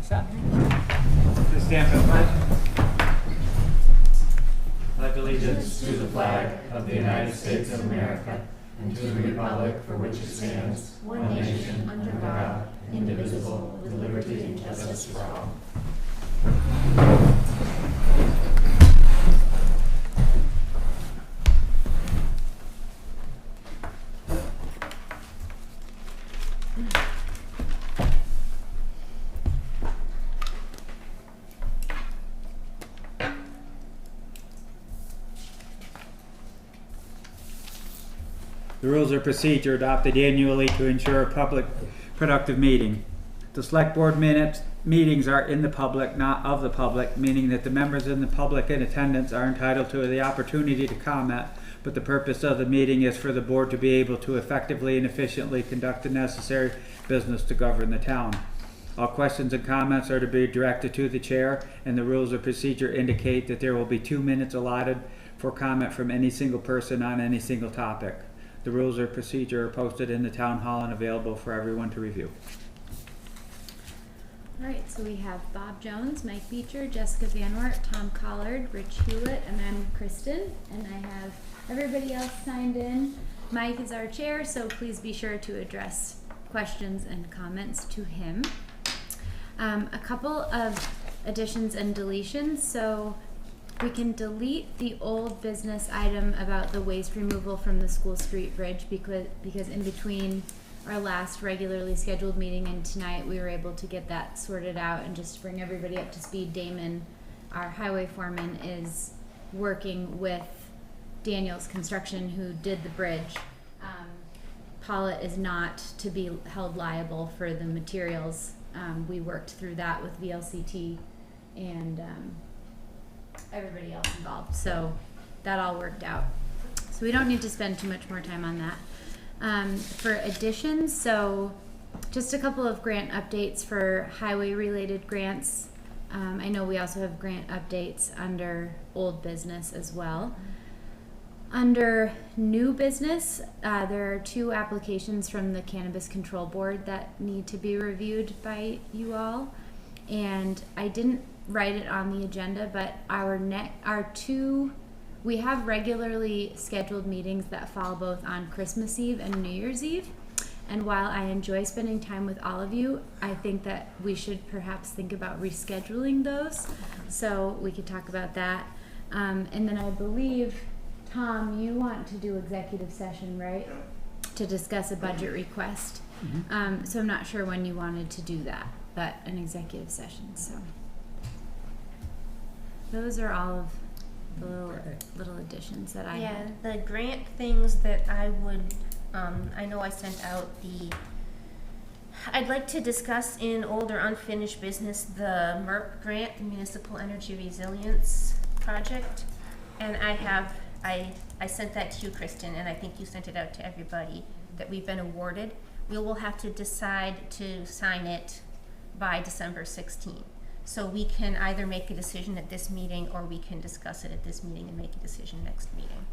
Set. Please stand for the pledge. Pledge allegiance To the flag of the United States of America and to the republic for which it stands, one nation, under God, indivisible, with liberty and justice for all. The rules of procedure adopted annually to ensure a public productive meeting. The select board meetings are in the public, not of the public, meaning that the members in the public in attendance are entitled to the opportunity to comment, but the purpose of the meeting is for the board to be able to effectively and efficiently conduct the necessary business to govern the town. All questions and comments are to be directed to the chair, and the rules of procedure indicate that there will be 2 minutes allotted for comment from any single person on any single topic. The rules of procedure are posted in the town hall and available for everyone to review. All right, so we have Bob Jones, Mike Beecher, Jessica Van Wert, Tom Collard, Rich Hewlett, and I'm Kristen, and I have everybody else signed in. Mike is our chair, so please be sure to address questions and comments to him. A couple of additions and deletions. So we can delete the old business item about the waste removal from the School Street Bridge because in between our last regularly scheduled meeting and tonight we were able to get that sorted out. And just to bring everybody up to speed, Damon, our highway foreman, is working with Daniels Construction, who did the bridge. Pawlet is not to be held liable for the materials. We worked through that with VLCT and everybody else involved, so that all worked out. So we don't need to spend too much more time on that. For additions, so just a couple of grant updates for highway related grants. I know we also have grant updates under old business as well. Under new business, there are 2 applications from the Cannabis Control Board that need to be reviewed by you all. And I didn't write it on the agenda, but we have regularly scheduled meetings that fall both on Christmas Eve and New Year's Eve. And while I enjoy spending time with all of you, I think that we should perhaps think about rescheduling those. So we could talk about that. And then I believe, Tom, you want to do executive session, right? To discuss a budget request. Mm-hmm. So I'm not sure when you wanted to do that, but an executive session. So those are all of the little additions that I had. The grant things that I would, I know I sent out I'd like to discuss in old or unfinished business the MERP grant, the Municipal Energy Resilience Project. And I sent that to you, Kristen, and I think you sent it out to everybody that we've been awarded. We will have to decide to sign it by December 16th. So we can either make a decision at this meeting or we can discuss it at this meeting and make a decision next meeting.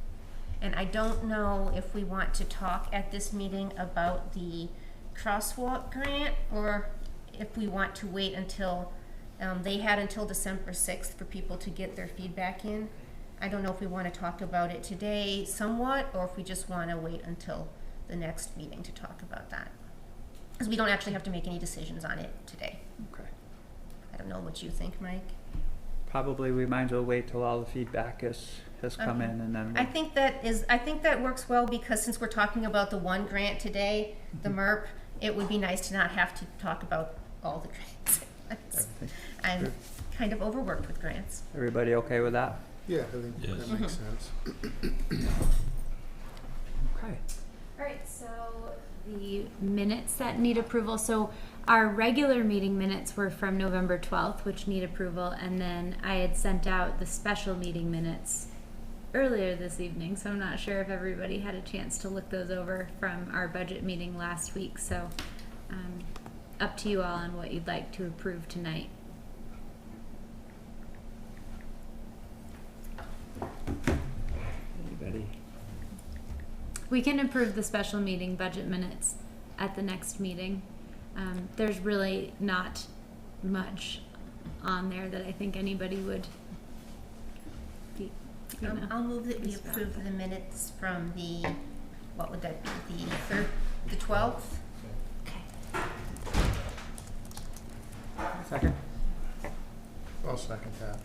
And I don't know if we want to talk at this meeting about the crosswalk grant or if we want to wait until, they had until December 6th for people to get their feedback in. I don't know if we want to talk about it today somewhat or if we just want to wait until the next meeting to talk about that. Because we don't actually have to make any decisions on it today. Okay. I don't know what you think, Mike. Probably we might as well wait till all the feedback has come in and then I think that works well because since we're talking about the one grant today, the MERP, it would be nice to not have to talk about all the grants. I'm kind of overworked with grants. Everybody okay with that? Yeah, I think that makes sense. Okay. All right, so the minutes that need approval. So our regular meeting minutes were from November 12th, which need approval, and then I had sent out the special meeting minutes earlier this evening, so I'm not sure if everybody had a chance to look those over from our budget meeting last week. So up to you all on what you'd like to approve tonight. Anybody? We can approve the special meeting budget minutes at the next meeting. There's really not much on there that I think anybody would be, you know. I'll move that we It's bad. approve the minutes from the, what would that be, the 12th? Okay. Second? I'll second that.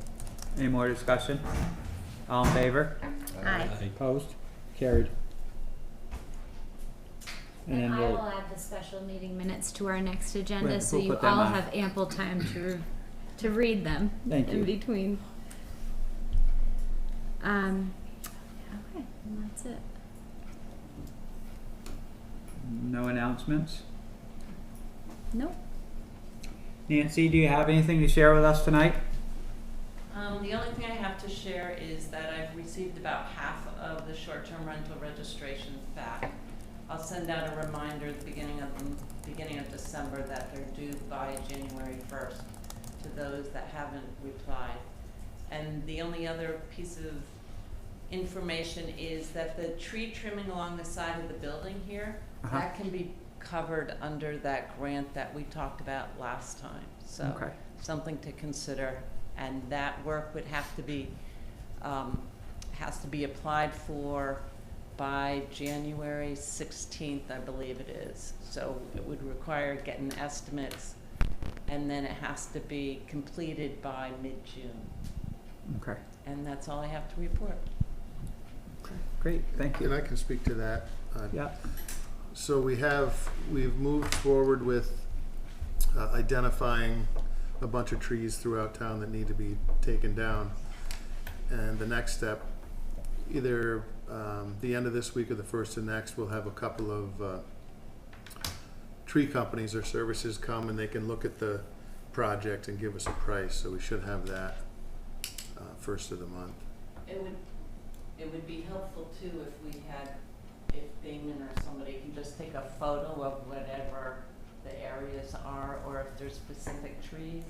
Any more discussion? All in favor? Aye. Opposed? Carried. And And then I we'll, will add the special meeting minutes to our next agenda, Right, so we'll you put them all on. have ample time to read them Thank in you. between. Okay, and that's it. no announcements? Nope. Nancy, do you have anything to share with us tonight? The only thing I have to share is that I've received about half of the short-term rental registrations back. I'll send out a reminder at the beginning of December that they're due by January 1st to those that haven't replied. And the only other piece of information is that the tree trimming along the side of the building here, Uh-huh. that can be covered under that grant that we talked about last time. So Okay. something to consider, and that work would have to be, has to be applied for by January 16th, I believe it is. So it would require getting estimates, and then it has to be completed by mid-June. Okay, And that's all I have to report. great, thank And you. I can speak to that. Yeah, So we've moved forward with identifying a bunch of trees throughout town that need to be taken down. And the next step, either the end of this week or the first of next, we'll have a couple of tree companies or services come and they can look at the project and give us a price. So we should have that first of the month. It would be helpful too if Damon or somebody can just take a photo of whatever the areas are, or if there's specific trees.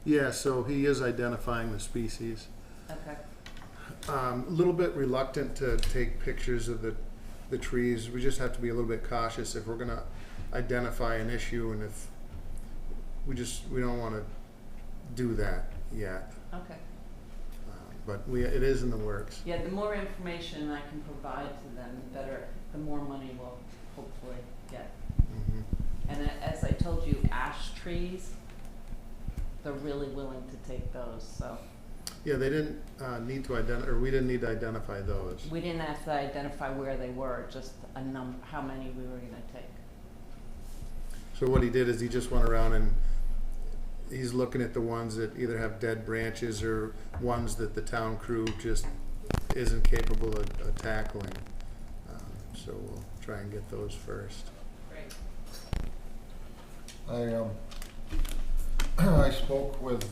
Yeah, so he is identifying the species. Okay. A little bit reluctant to take pictures of the trees. We just have to be a little bit cautious if we're gonna identify an issue, and if we don't wanna do that yet. Okay. But it is in the works. Yeah, the more information I can provide to them, the better, the more money we'll hopefully get. Mhm. And as I told you, ash trees, they're really willing to take those, so. Yeah, they didn't need to we didn't need to identify those. We didn't have to identify where they were, just a how many we were gonna take. So what he did is he just went around and he's looking at the ones that either have dead branches or ones that the town crew just isn't capable of tackling. So we'll try and get those first. Great. I spoke with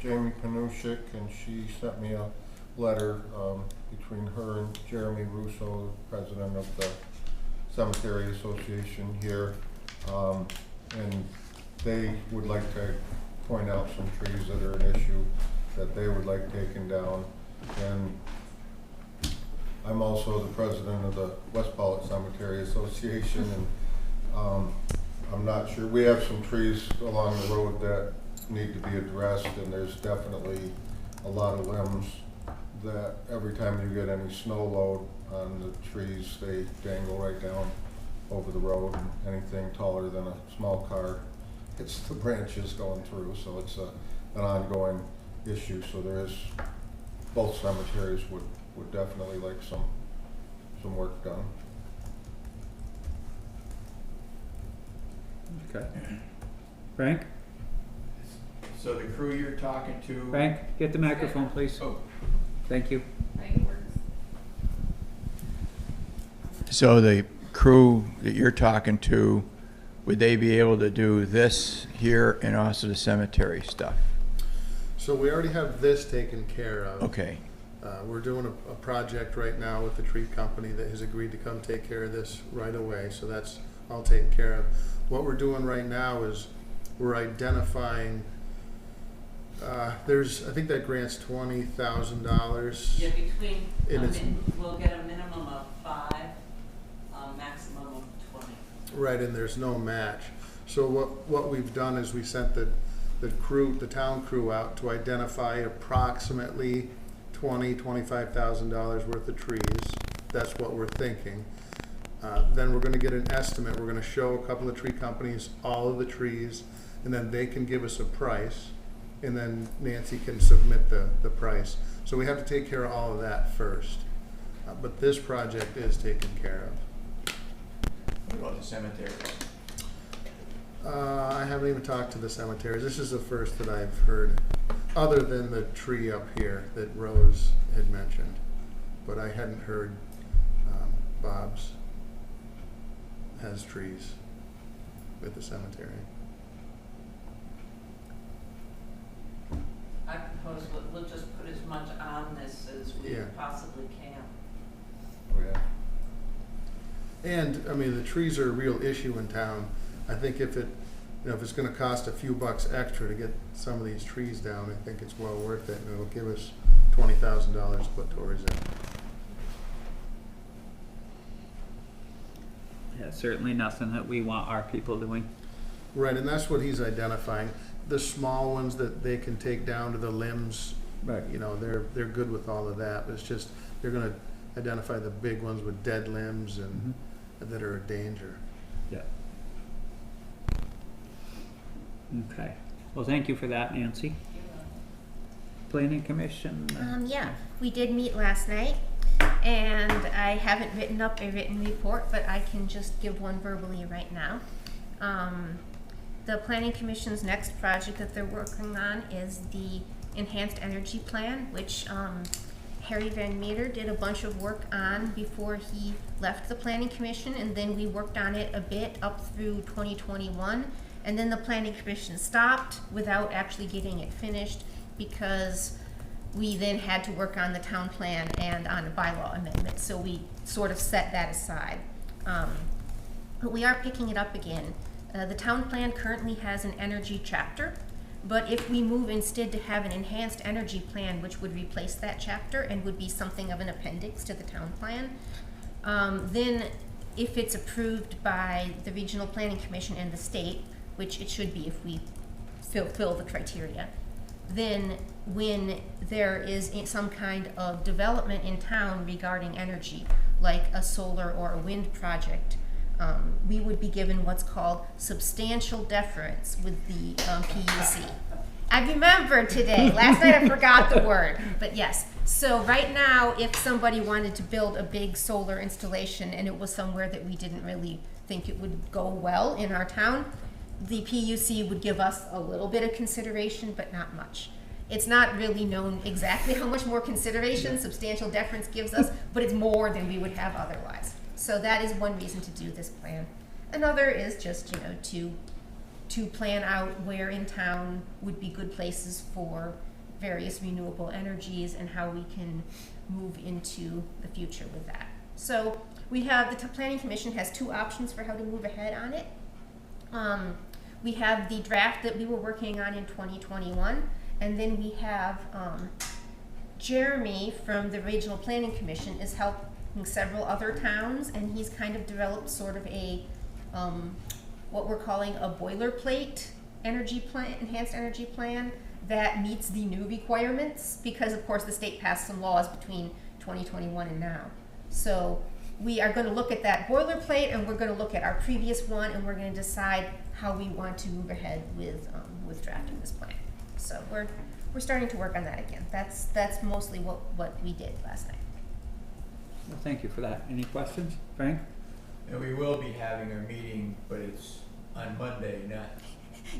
Jamie Panushik, and she sent me a letter between her and Jeremy Russo, president of the Cemetery Association here, and they would like to point out some trees that are an issue that they would like taken down. And I'm also the president of the West Pawlet Cemetery Association, and I'm not sure, we have some trees along the road that need to be addressed, and there's definitely a lot of limbs that every time you get any snow load on the trees, they dangle right down over the road, and anything taller than a small car hits the branches going through, so it's an ongoing issue. So there is, both cemeteries would definitely like some work done. okay. Frank? So the crew you're talking to. Frank, get the microphone, please. Oh. Thank you. So the crew that you're talking to, would they be able to do this here and also the cemetery stuff? So we already have this taken care of. Okay, We're doing a project right now with the tree company that has agreed to come take care of this right away, so that's all taken care of. What we're doing right now is we're identifying, I think that grant's $20,000. Yeah, between, And it's- we'll get a minimum of 5, maximum of 20. Right, and there's no match. So what we've done is we sent the the town crew out to identify approximately $25,000 worth of trees. That's what we're thinking. Then we're gonna get an estimate. We're gonna show a couple of tree companies all of the trees, and then they can give us a price, and then Nancy can submit the price. So we have to take care of all of that first. But this project is taken care of. What about the cemeteries? I haven't even talked to the cemeteries. This is the first that I've heard, other than the tree up here that Rose had mentioned. But I hadn't heard Bob's has trees with the cemetery. I propose we'll just put as much on this as we Yeah. possibly can. Oh, yeah. And, I mean, the trees are a real issue in town. I think if it's gonna cost a few bucks extra to get some of these trees down, I think it's well worth it, and it'll give us $20,000 to put towards it. Yeah, certainly nothing that we want our people doing. Right, and that's what he's identifying. The small ones that they can take down to the limbs, Right. you know, they're good with all of that. It's just, they're gonna identify the big ones with dead limbs and that are a danger. Yeah. Okay. Well, thank you for that, Nancy. Planning Commission. Yeah, we did meet last night, and I haven't written up a written report, but I can just give one verbally right now. The Planning Commission's next project that they're working on is the Enhanced Energy Plan, which Harry Van Meter did a bunch of work on before he left the Planning Commission, and then we worked on it a bit up through 2021, and then the Planning Commission stopped without actually getting it finished because we then had to work on the town plan and on a bylaw amendment, so we sort of set that aside. But we are picking it up again. The town plan currently has an energy chapter, but if we move instead to have an enhanced energy plan, which would replace that chapter and would be something of an appendix to the town plan, then if it's approved by the Regional Planning Commission and the state, which it should be if we fill the criteria, then when there is some kind of development in town regarding energy, like a solar or a wind project, we would be given what's called substantial deference with the PUC. I remembered today. Last night I forgot the word, but yes. So right now, if somebody wanted to build a big solar installation and it was somewhere that we didn't really think it would go well in our town, the PUC would give us a little bit of consideration, but not much. It's not really known exactly how much more consideration substantial deference gives us, but it's more than we would have otherwise. So that is one reason to do this plan. Another is just, to plan out where in town would be good places for various renewable energies and how we can move into the future with that. So we have, the Planning Commission has two options for how to move ahead on it. We have the draft that we were working on in 2021, and then we have Jeremy from the Regional Planning Commission is helping several other towns, and he's kind of developed sort of a what we're calling a boilerplate energy plan, enhanced energy plan that meets the new requirements, because of course the state passed some laws between 2021 and now. So we are going to look at that boilerplate, and we're going to look at our previous one, and we're going to decide how we want to move ahead with drafting this plan. So we're starting to work on that again. That's mostly what we did last night. Well, thank you for that. Any questions, Frank? And we will be having our meeting, but it's on Monday, not.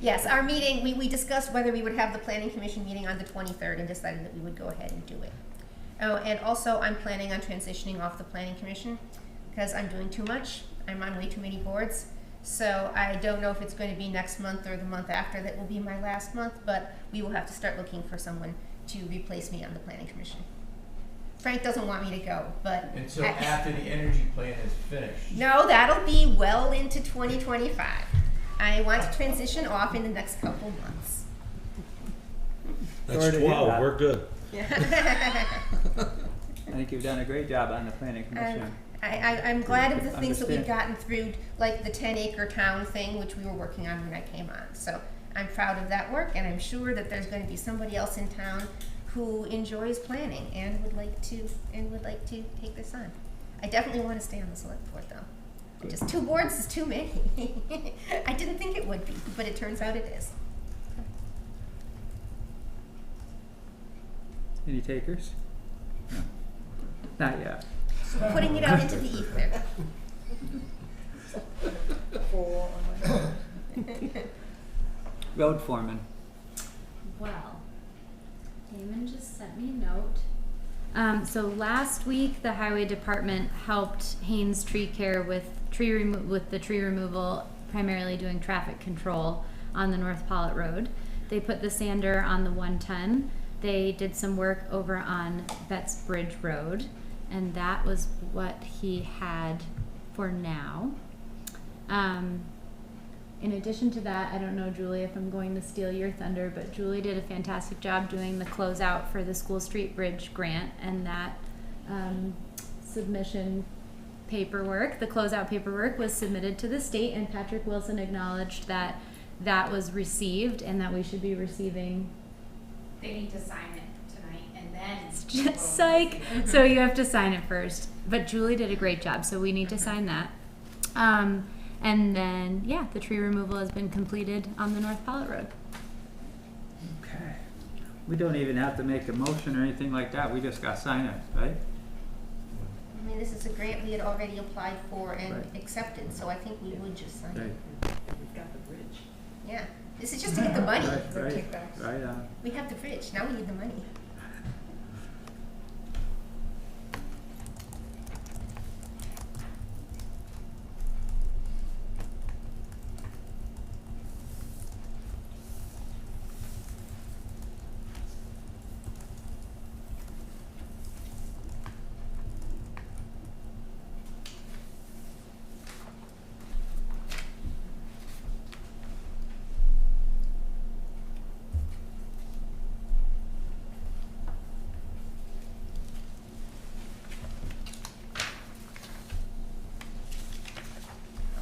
Yes, our meeting, we discussed whether we would have the Planning Commission meeting on the 23rd and decided that we would go ahead and do it. Oh, and also I'm planning on transitioning off the Planning Commission because I'm doing too much. I'm on way too many boards. So I don't know if it's going to be next month or the month after that will be my last month, but we will have to start looking for someone to replace me on the Planning Commission. Frank doesn't want me to go, but... Until after the energy plan is finished. No, that'll be well into 2025. I want to transition off in the next couple months. Sorry That's to hear 12, that. we're good. I think you've done a great job on the Planning Commission. I'm glad of the things that we've Understand. gotten through, like the 10-acre town thing, which we were working on when I came on. So I'm proud of that work, and I'm sure that there's going to be somebody else in town who enjoys planning and would like to take this on. I definitely want to stay on the select board, though. Just 2 boards is too many. I didn't think it would be, but it turns out it is. Any takers? No. Not yet. Putting it out into the ether. Road foreman. Well, Damon just sent me a note. So last week, the highway department helped Haynes Tree Care with the tree removal, primarily doing traffic control on the North Pawlet Road. They put the sander on the 110. They did some work over on Betts Bridge Road, and that was what he had for now. In addition to that, I don't know, Julie, if I'm going to steal your thunder, but Julie did a fantastic job doing the closeout for the School Street Bridge grant, and that submission paperwork, the closeout paperwork, was submitted to the state, and Patrick Wilson acknowledged that that was received and that we should be receiving. They need to sign it tonight and then. Just psych. So you have to sign it first. But Julie did a great job, so we need to sign that. And then, yeah, the tree removal has been completed on the North Pawlet Road. Okay. We don't even have to make a motion or anything like that. We just got to sign it, right? I mean, this is a grant we had already applied for and Right. accepted, so I think we would just sign Right. it. We've got the bridge. Yeah, this is just to get the money. Right on. We have the bridge, now we need the money.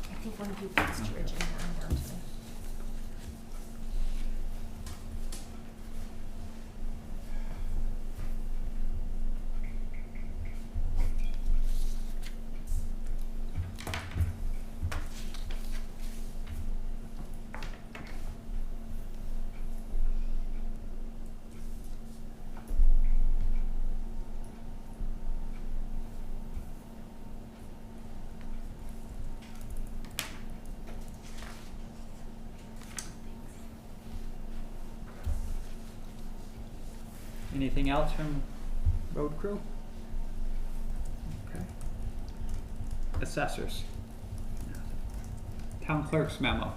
I think one of you wants to Rich and I'm down today. Anything else from road crew? Okay. Assessors. Town clerk's memo.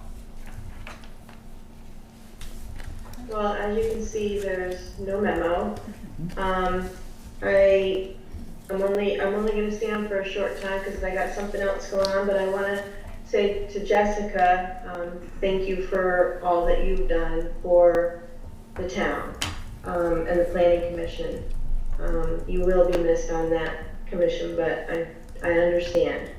Well, as you can see, there's no memo. I'm only gonna stay on for a short time because I got something else going on, but I wanna say to Jessica, thank you for all that you've done for the town, and the planning commission. You will be missed on that commission, but I understand.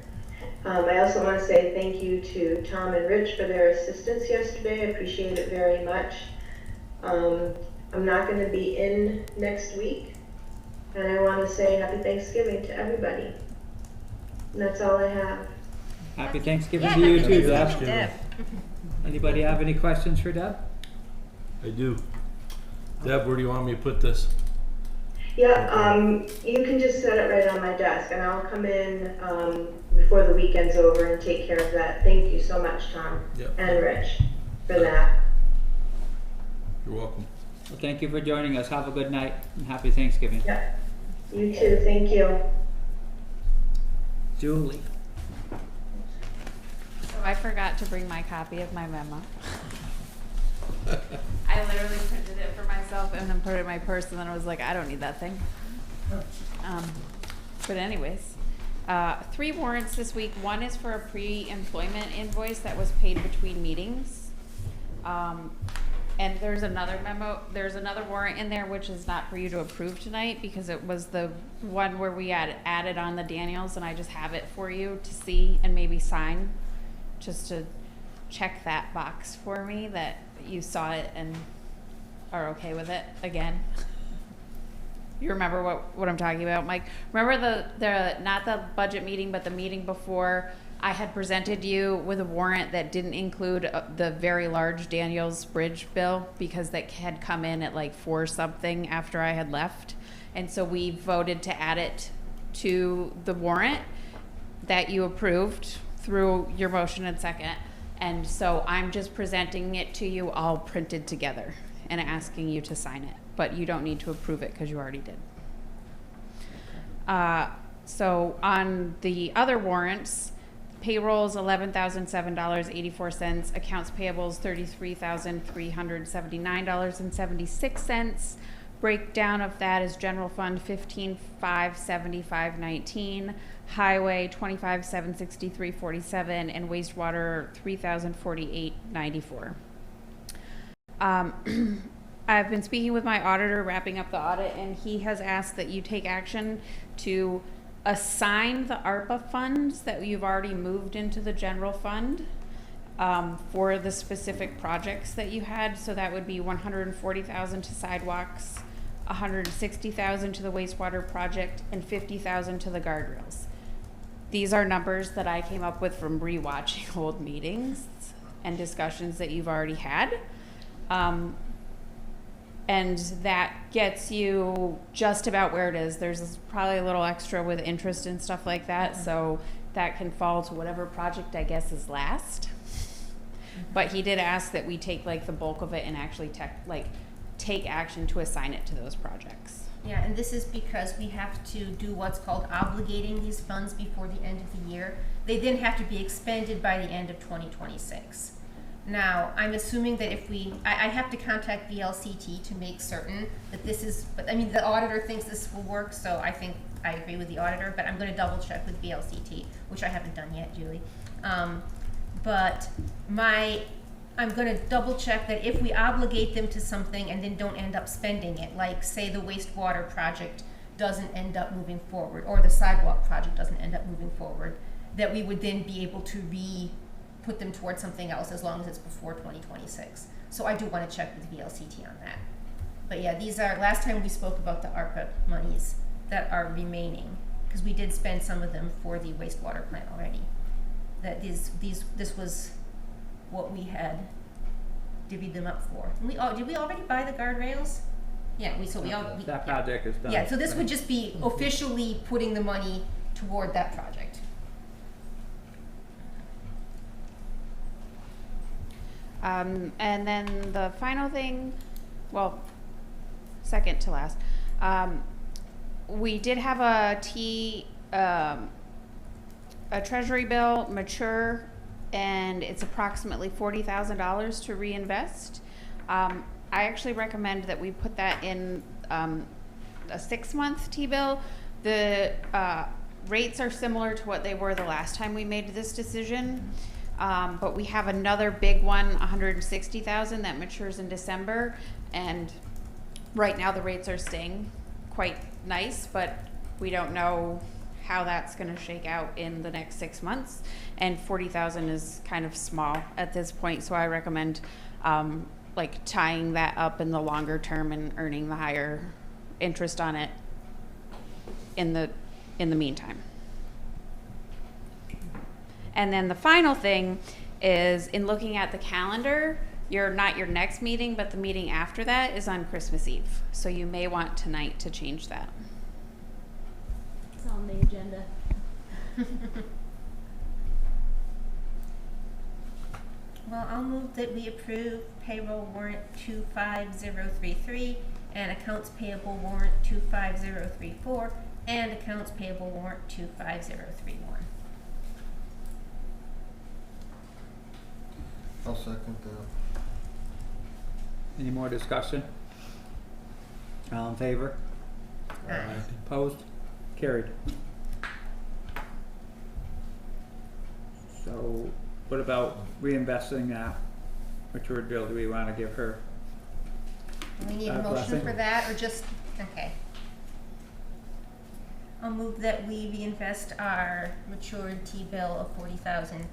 I also want to say thank you to Tom and Rich for their assistance yesterday. I appreciate it very much. I'm not going to be in next week, and I want to say happy Thanksgiving to everybody. And that's all I have. Happy Thanksgiving Yeah, to you happy too, Thanksgiving, Deb. Deb. Anybody have any questions for Deb? I do. Deb, where do you want me to put this? Yeah, you can just set it right on my desk, and I'll come in before the weekend's over and take care of that. Thank you so much, Tom Yep. and Rich, for that. You're welcome. Well, thank you for joining us. Have a good night and happy Thanksgiving. Yeah, you too. Thank you. Julie. So I forgot to bring my copy of my memo. I literally printed it for myself and then put it in my purse, and then I was like, I don't need that thing. But anyways, 3 warrants this week. One is for a pre-employment invoice that was paid between meetings. And there's another warrant in there which is not for you to approve tonight because it was the one where we had added on the Daniels, and I just have it for you to see and maybe sign, just to check that box for me that you saw it and are okay with it again. You remember what I'm talking about, Mike? Remember the not the budget meeting, but the meeting before, I had presented you with a warrant that didn't include the very large Daniels Bridge bill because that had come in at like 4 something after I had left. And so we voted to add it to the warrant that you approved through your motion and second. And so I'm just presenting it to you all printed together and asking you to sign it. But you don't need to approve it because you already did. So on the other warrants, payroll is $11,007.84. Accounts payable is $33,379.76. Breakdown of that is general fund $15,575.19, highway $25,763.47, and wastewater $3,048.94. I've been speaking with my auditor, wrapping up the audit, and he has asked that you take action to assign the ARPA funds that you've already moved into the general fund for the specific projects that you had. So that would be $140,000 to sidewalks, $160,000 to the wastewater project, and $50,000 to the guardrails. These are numbers that I came up with from rewatching old meetings and discussions that you've already had. And that gets you just about where it is. There's probably a little extra with interest and stuff like that, so that can fall to whatever project I guess is last. But he did ask that we take like the bulk of it and actually take action to assign it to those projects. Yeah, and this is because we have to do what's called obligating these funds before the end of the year. They then have to be expended by the end of 2026. Now, I'm assuming that if I have to contact VLCT to make certain that this is, but I mean, the auditor thinks this will work, so I think I agree with the auditor, but I'm gonna double check with VLCT, which I haven't done yet, Julie. But I'm gonna double check that if we obligate them to something and then don't end up spending it, like say the wastewater project doesn't end up moving forward, or the sidewalk project doesn't end up moving forward, that we would then be able to put them towards something else as long as it's before 2026. So I do want to check with VLCT on that. But yeah, these are, last time we spoke about the ARPA monies that are remaining, because we did spend some of them for the wastewater plant already. That this was what we had divvied them up for. And did we already buy the guardrails? Yeah, that project is done. Yeah, so this would just be officially putting the money toward that project. And then the final thing, well, second to last, we did have a treasury bill mature, and it's approximately $40,000 to reinvest. I actually recommend that we put that in a 6-month T-bill. The rates are similar to what they were the last time we made this decision. But we have another big one, $160,000, that matures in December, and right now the rates are staying quite nice, but we don't know how that's going to shake out in the next 6 months, and $40,000 is kind of small at this point, so I recommend like tying that up in the longer term and earning the higher interest on it in the meantime. And then the final thing is, in looking at the calendar, not your next meeting, but the meeting after that is on Christmas Eve. So you may want tonight to change that. It's on the agenda. Well, I'll move that we approve payroll warrant 25033 and accounts payable warrant 25034 and accounts payable warrant 25031. I'll second that. Any more discussion? All in favor? Aye. Opposed? Carried. So what about reinvesting that matured bill? Do we want to give her? Do we need a motion blessing? for that, or just, okay. I'll move that we reinvest our matured T-bill of $40,000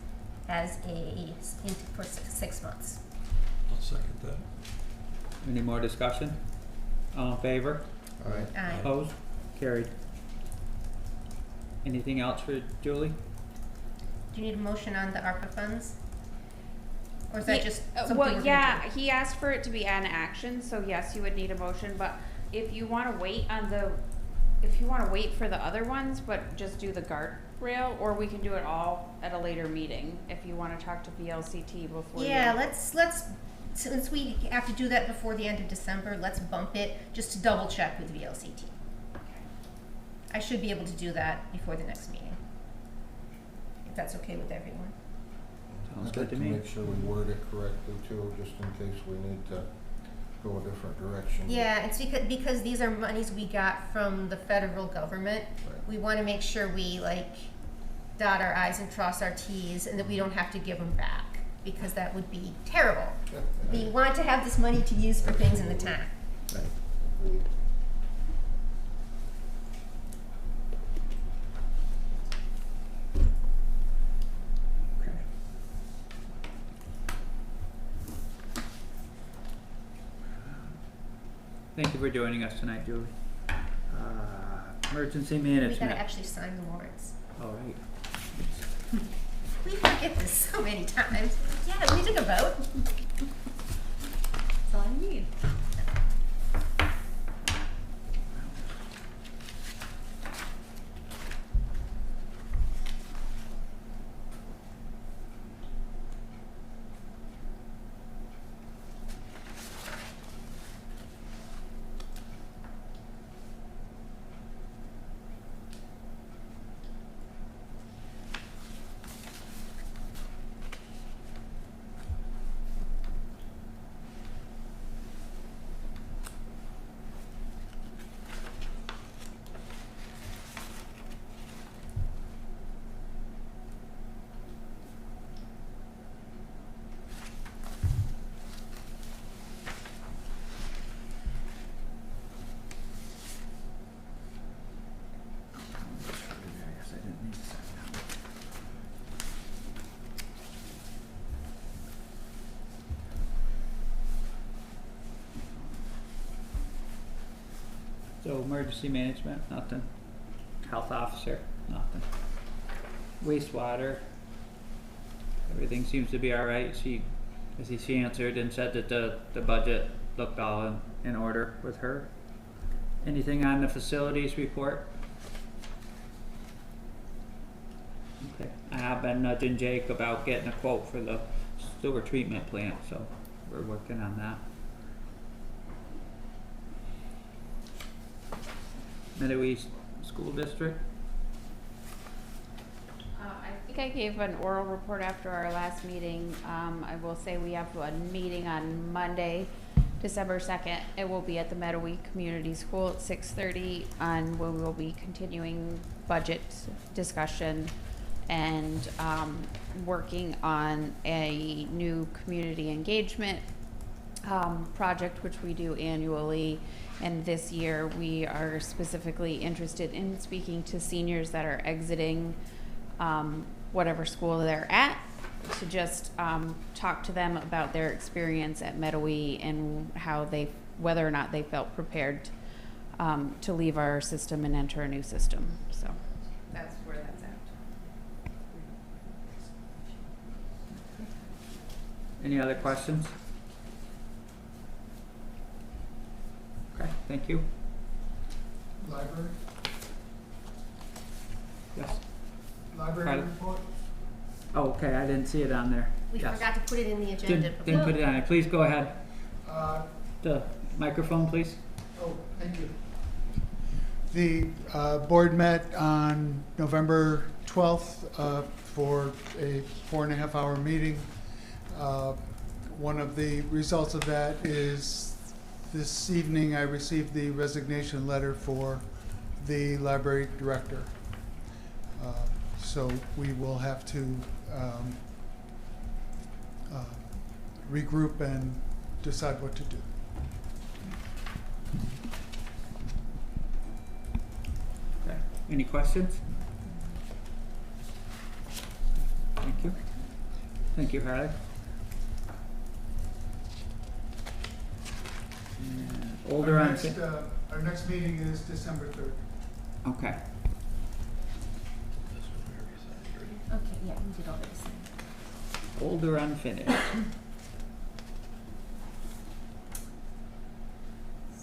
for 6 months. I'll second that. Any more discussion? All in favor? Aye. Aye. Opposed? Carried. Anything else for Julie? Do you need a motion on the ARPA funds? Or is that just something we're Well, gonna yeah, do? he asked for it to be an action, so yes, you would need a motion, but if you wanna wait for the other ones, but just do the guardrail, or we can do it all at a later meeting, if you wanna talk to VLCT before you. Yeah, let's, since we have to do that before the end of December, let's bump it just to double check with VLCT. I should be able to do that before the next meeting. If that's okay with everyone. Sounds I'd good like to to me. make sure we word it correctly too, just in case we need to go a different direction. Yeah, it's because these are monies we got from the federal government. Right. We wanna make sure we dot our i's and cross our t's and that we don't have to give them back, because that would be terrible. We want to have this money to use for things in the town. Right. Okay. Thank you for joining us tonight, Julie. Emergency We management. gotta actually sign the warrants. All right. We forget this so many times. Yeah, we took a vote. That's all you need. So emergency management, nothing. Health officer, nothing. Wastewater, everything seems to be all right. She answered and said that the budget looked all in order with her. Anything on the facilities report? Okay, I have been nudging Jake about getting a quote for the sewer treatment plant, so we're working on that. Mettawee School District? I think I gave an oral report after our last meeting. I will say we have a meeting on Monday, December 2nd. It will be at the Mettawee Community School at 6:30, and we will be continuing budget discussion and working on a new community engagement project, which we do annually. And this year, we are specifically interested in speaking to seniors that are exiting whatever school they're at, to just talk to them about their experience at Mettawee and how whether or not they felt prepared to leave our system and enter a new system. So that's where that's at. Any other questions? Okay, thank you. Library, Yes. library Pardon? report. Oh, okay, I didn't see it on there. We Yes. forgot to put it in the agenda. Didn't put it on there. Please go ahead. Uh, The microphone, please. oh, thank you. The board met on November 12th for a 4.5-hour meeting. One of the results of that is this evening I received the resignation letter for the library director. So we will have to regroup and decide what to do. Okay. Any questions? Thank you. Thank you, Harley. Older Our unfinished. our next meeting is December 3rd. Okay. Okay, yeah, we did all this. Older unfinished.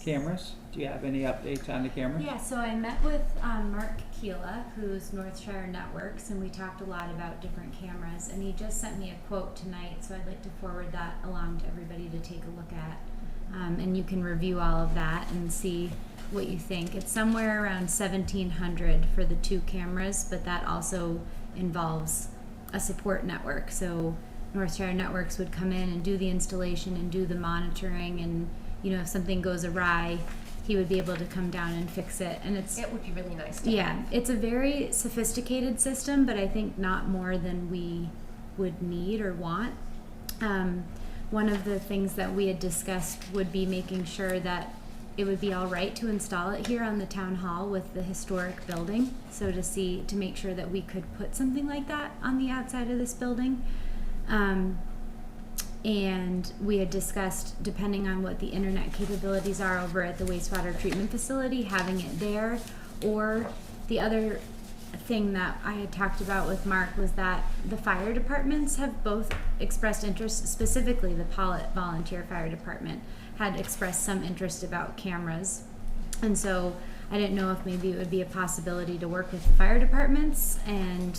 Cameras, do you have any updates on the camera? Yeah, so I met with Mark Keela, who's Northshire Networks, and we talked a lot about different cameras, and he just sent me a quote tonight, so I'd like to forward that along to everybody to take a look at. And you can review all of that and see what you think. It's somewhere around $1,700 for the 2 cameras, but that also involves a support network. So Northshire Networks would come in and do the installation and do the monitoring, and if something goes awry, he would be able to come down and fix it. And it's It would be really nice to yeah, have. it's a very sophisticated system, but I think not more than we would need or want. One of the things that we had discussed would be making sure that it would be all right to install it here on the town hall with the historic building. So to make sure that we could put something like that on the outside of this building. And we had discussed, depending on what the internet capabilities are over at the wastewater treatment facility, having it there. Or the other thing that I had talked about with Mark was that the fire departments have both expressed interest, specifically the Pawlet Volunteer Fire Department had expressed some interest about cameras. And so I didn't know if maybe it would be a possibility to work with the fire departments and,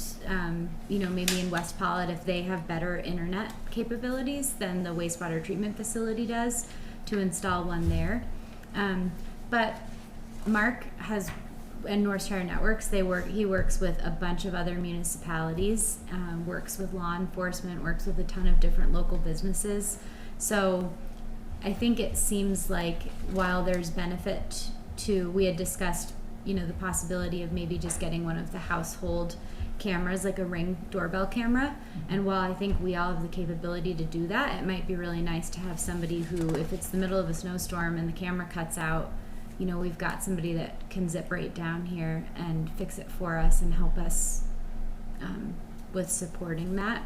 maybe in West Pawlet, if they have better internet capabilities than the wastewater treatment facility does, to install one there. But Mark and Northshire Networks, he works with a bunch of other municipalities, works with law enforcement, works with a ton of different local businesses. So I think it seems like while there's benefit we had discussed, the possibility of maybe just getting one of the household cameras, like a Ring doorbell camera. And while I think we all have the capability to do that, it might be really nice to have somebody who, if it's the middle of a snowstorm and the camera cuts out, we've got somebody that can zip right down here and fix it for us and help us with supporting that.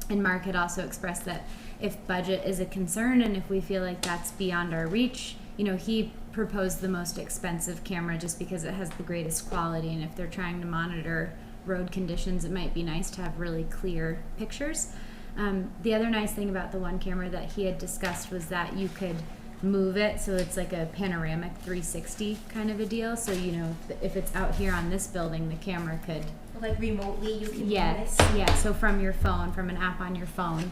And Mark had also expressed that if budget is a concern and if we feel like that's beyond our reach, he proposed the most expensive camera just because it has the greatest quality, and if they're trying to monitor road conditions, it might be nice to have really clear pictures. The other nice thing about the one camera that he had discussed was that you could move it, so it's like a panoramic 360 kind of a deal. So if it's out here on this building, the camera could Like remotely, you can yes, move it? yeah. So from your phone, from an app on your phone,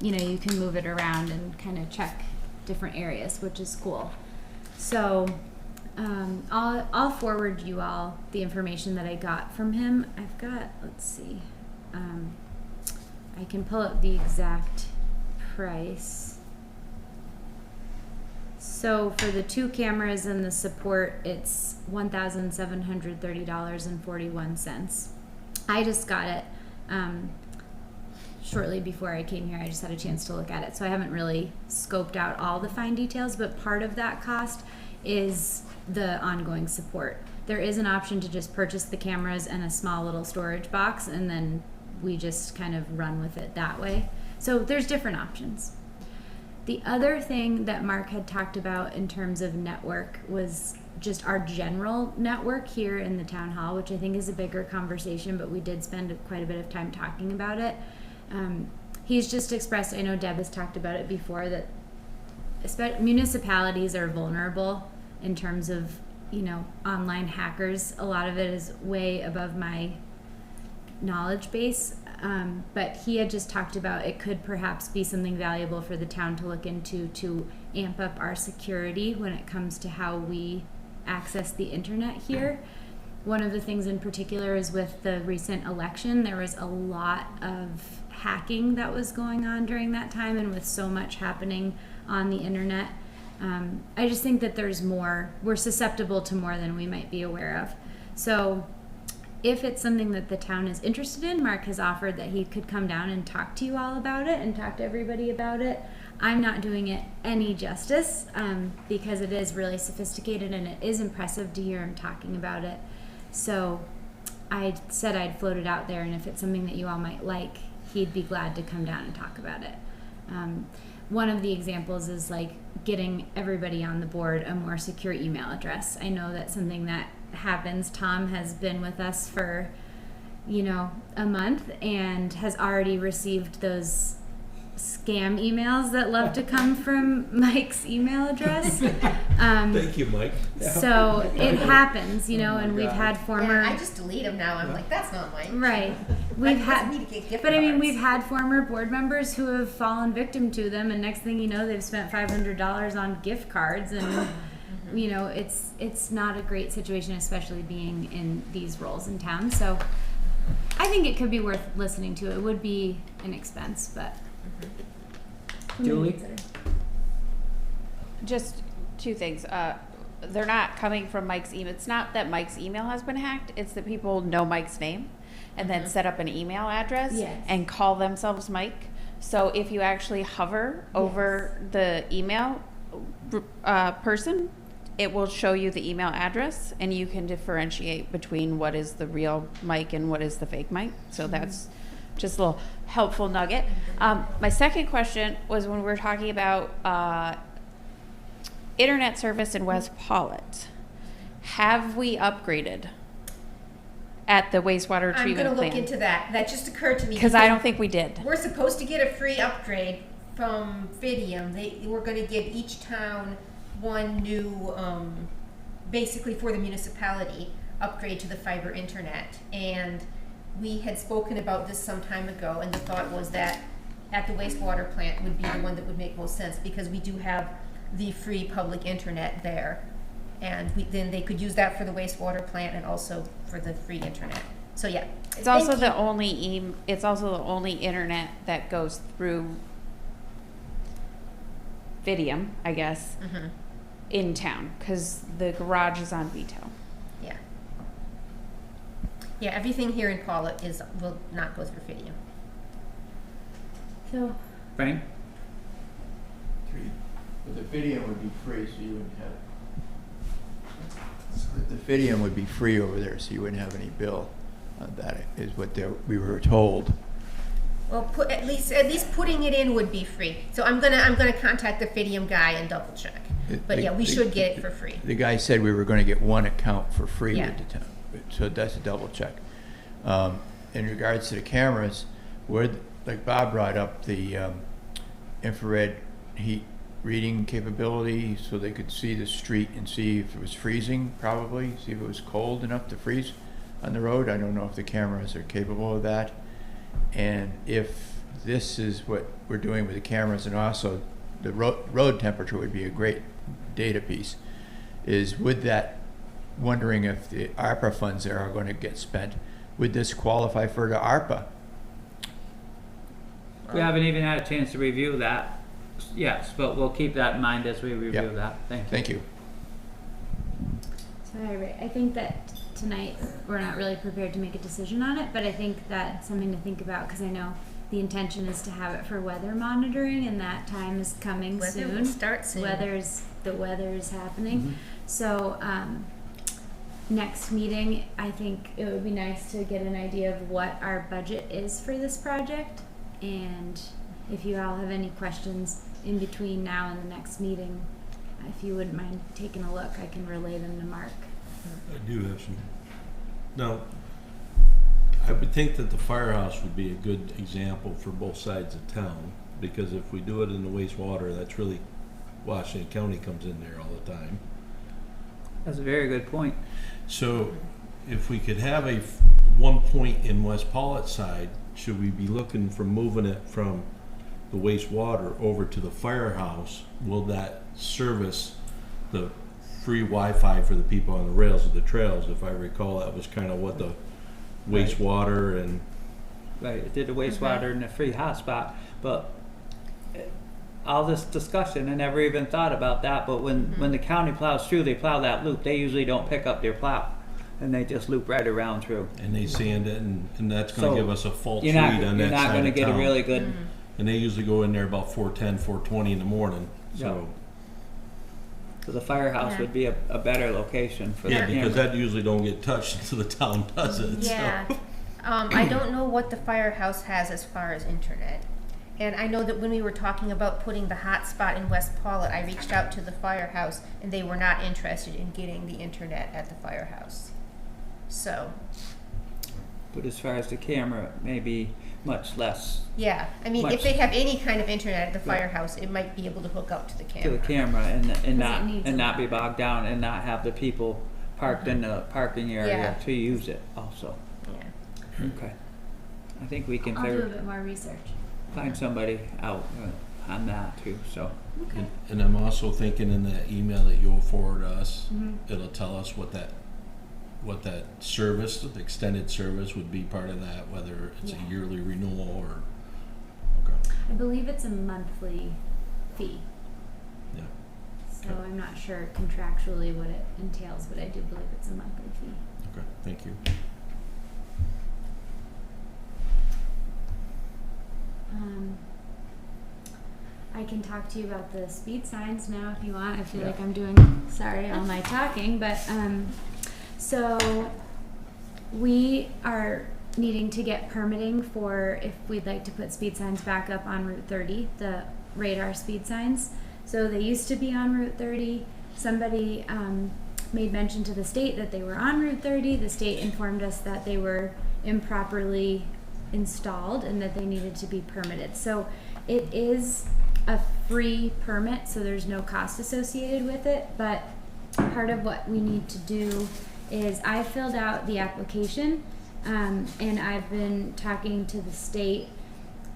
you can move it around and kind of check different areas, which is cool. So I'll forward you all the information that I got from him. I've got, let's see, I can pull up the exact price. So for the 2 cameras and the support, it's $1,730.41. I just got it shortly before I came here. I just had a chance to look at it, so I haven't really scoped out all the fine details, but part of that cost is the ongoing support. There is an option to just purchase the cameras and a small little storage box, and then we just kind of run with it that way. So there's different options. The other thing that Mark had talked about in terms of network was just our general network here in the town hall, which I think is a bigger conversation, but we did spend quite a bit of time talking about it. He's just expressed, I know Deb has talked about it before, that municipalities are vulnerable in terms of, online hackers. A lot of it is way above my knowledge base. But he had just talked about it could perhaps be something valuable for the town to look into to amp up our security when it comes to how we access the internet here. One of the things in particular is with the recent election, there was a lot of hacking that was going on during that time, and with so much happening on the internet, I just think that we're susceptible to more than we might be aware of. So if it's something that the town is interested in, Mark has offered that he could come down and talk to you all about it and talk to everybody about it. I'm not doing it any justice because it is really sophisticated and it is impressive to hear him talking about it. So I said I'd float it out there, and if it's something that you all might like, he'd be glad to come down and talk about it. one of the examples is like getting everybody on the board a more secure email address. I know that's something that happens. Tom has been with us for, a month and has already received those scam emails that love to come from Mike's email address. Thank you, Mike. So it happens, and we've had former. Yeah, I just delete them now. I'm like, that's not mine. Right. We've We've had, had, but I mean, we've had former board members who have fallen victim to them, and next thing you know, they've spent $500 on gift cards, and it's not a great situation, especially being in these roles in town. So I think it could be worth listening to. It would be an expense, but. Julie? Just two things. They're not coming from Mike's email. It's not that Mike's email has been hacked. It's that people know Mike's name and then set up an email address Yes. and call themselves Mike. So if you actually hover over the email person, it will show you the email address, and you can differentiate between what is the real Mike and what is the fake Mike. So that's just a little helpful nugget. My second question was when we were talking about internet service in West Pawlet. Have we upgraded at the wastewater I'm treatment going to look plant? into that. That just occurred to me. Because I don't think we did. We're supposed to get a free upgrade from Fidium. We're going to give each town one new, basically for the municipality, upgrade to the fiber internet. And we had spoken about this some time ago, and the thought was that at the wastewater plant would be the one that would make most sense, because we do have the free public internet there. And then they could use that for the wastewater plant and also for the free internet. So yeah. It's also the only it's also the only internet that goes through Fidium, I guess, in town, because the garage is on Veto. Yeah. Yeah, everything here in Pawlet will not go through Fidium. So Frank? But the Fidium would be free, so you wouldn't have. The Fidium would be free over there, so you wouldn't have any bill. That is what we were told. Well, at least putting it in would be free. So I'm gonna contact the Fidium guy and double check. But yeah, we should get it for free. The guy said we were going to get one account for free Yeah. with the town, so that's a double check. In regards to the cameras, like Bob brought up, the infrared heat reading capability, so they could see the street and see if it was freezing, probably, see if it was cold enough to freeze on the road. I don't know if the cameras are capable of that. And if this is what we're doing with the cameras, and also the road temperature would be a great data piece, is with that, wondering if the ARPA funds there are going to get spent. Would this qualify for the ARPA? We haven't even had a chance to review that. Yes, but we'll keep that in mind as we review Yep. that. Thank you. Thank you. So I think that tonight we're not really prepared to make a decision on it, but I think that's something to think about, because I know the intention is to have it for weather monitoring, and that time is coming Weather soon. will start soon. The weather is happening. So next meeting, I think it would be nice to get an idea of what our budget is for this project, and if you all have any questions in between now and the next meeting, if you wouldn't mind taking a look, I can relay them to Mark. I do have some. Now, I would think that the firehouse would be a good example for both sides of town, because if we do it in the wastewater, that's really, Washington County comes in there all the time. That's a very good point. So if we could have one point in West Pawlet side, should we be looking for moving it from the wastewater over to the firehouse? Will that service the free Wi-Fi for the people on the rails of the trails? If I recall, that was kind of what the wastewater and Right, it did the wastewater and the free hotspot, but all this discussion, I never even thought about that, but when the county plows through, they plow that loop, they usually don't pick up their plow, and they just loop right around through. and they sand it, and that's going So, to give us a false read You're on not, that you're side not gonna of get a town. really good, And they usually go in there about 4:10, 4:20 in the morning. So so the firehouse would be a better location for the yeah, because camera. that usually don't get touched until the town does it. Yeah. I don't know what the firehouse has as far as internet. And I know that when we were talking about putting the hot spot in West Pawlet, I reached out to the firehouse, and they were not interested in getting the internet at the firehouse. So, But as far as the camera, maybe much less yeah, I mean, if Much- they have any kind of internet at the Yeah. firehouse, it might be able to hook up to the to camera. the camera and not, it needs and a not be lot. bogged down and not have the people parked in the parking area Yeah. to use it also. Yeah. Okay. I think we can I'll do a figure- bit more research. find somebody out on that too, so. Okay. And I'm also thinking in that email that you'll forward us, Mhm. it'll tell us what that service, the extended service would be part of that, whether it's Yeah. a yearly renewal or, okay, I believe it's a monthly fee, yeah. so I'm not sure contractually what it entails, but I do believe it's a monthly fee. Okay, thank you. I can talk to you about the speed signs now if you want. I feel Yeah. like I'm doing, sorry, all my talking, but, so we are needing to get permitting for if we'd like to put speed signs back up on Route 30, the radar speed signs. So they used to be on Route 30. Somebody, made mention to the state that they were on Route 30. The state informed us that they were improperly installed and that they needed to be permitted. So it is a free permit, so there's no cost associated with it, but part of what we need to do is I filled out the application, and I've been talking to the state,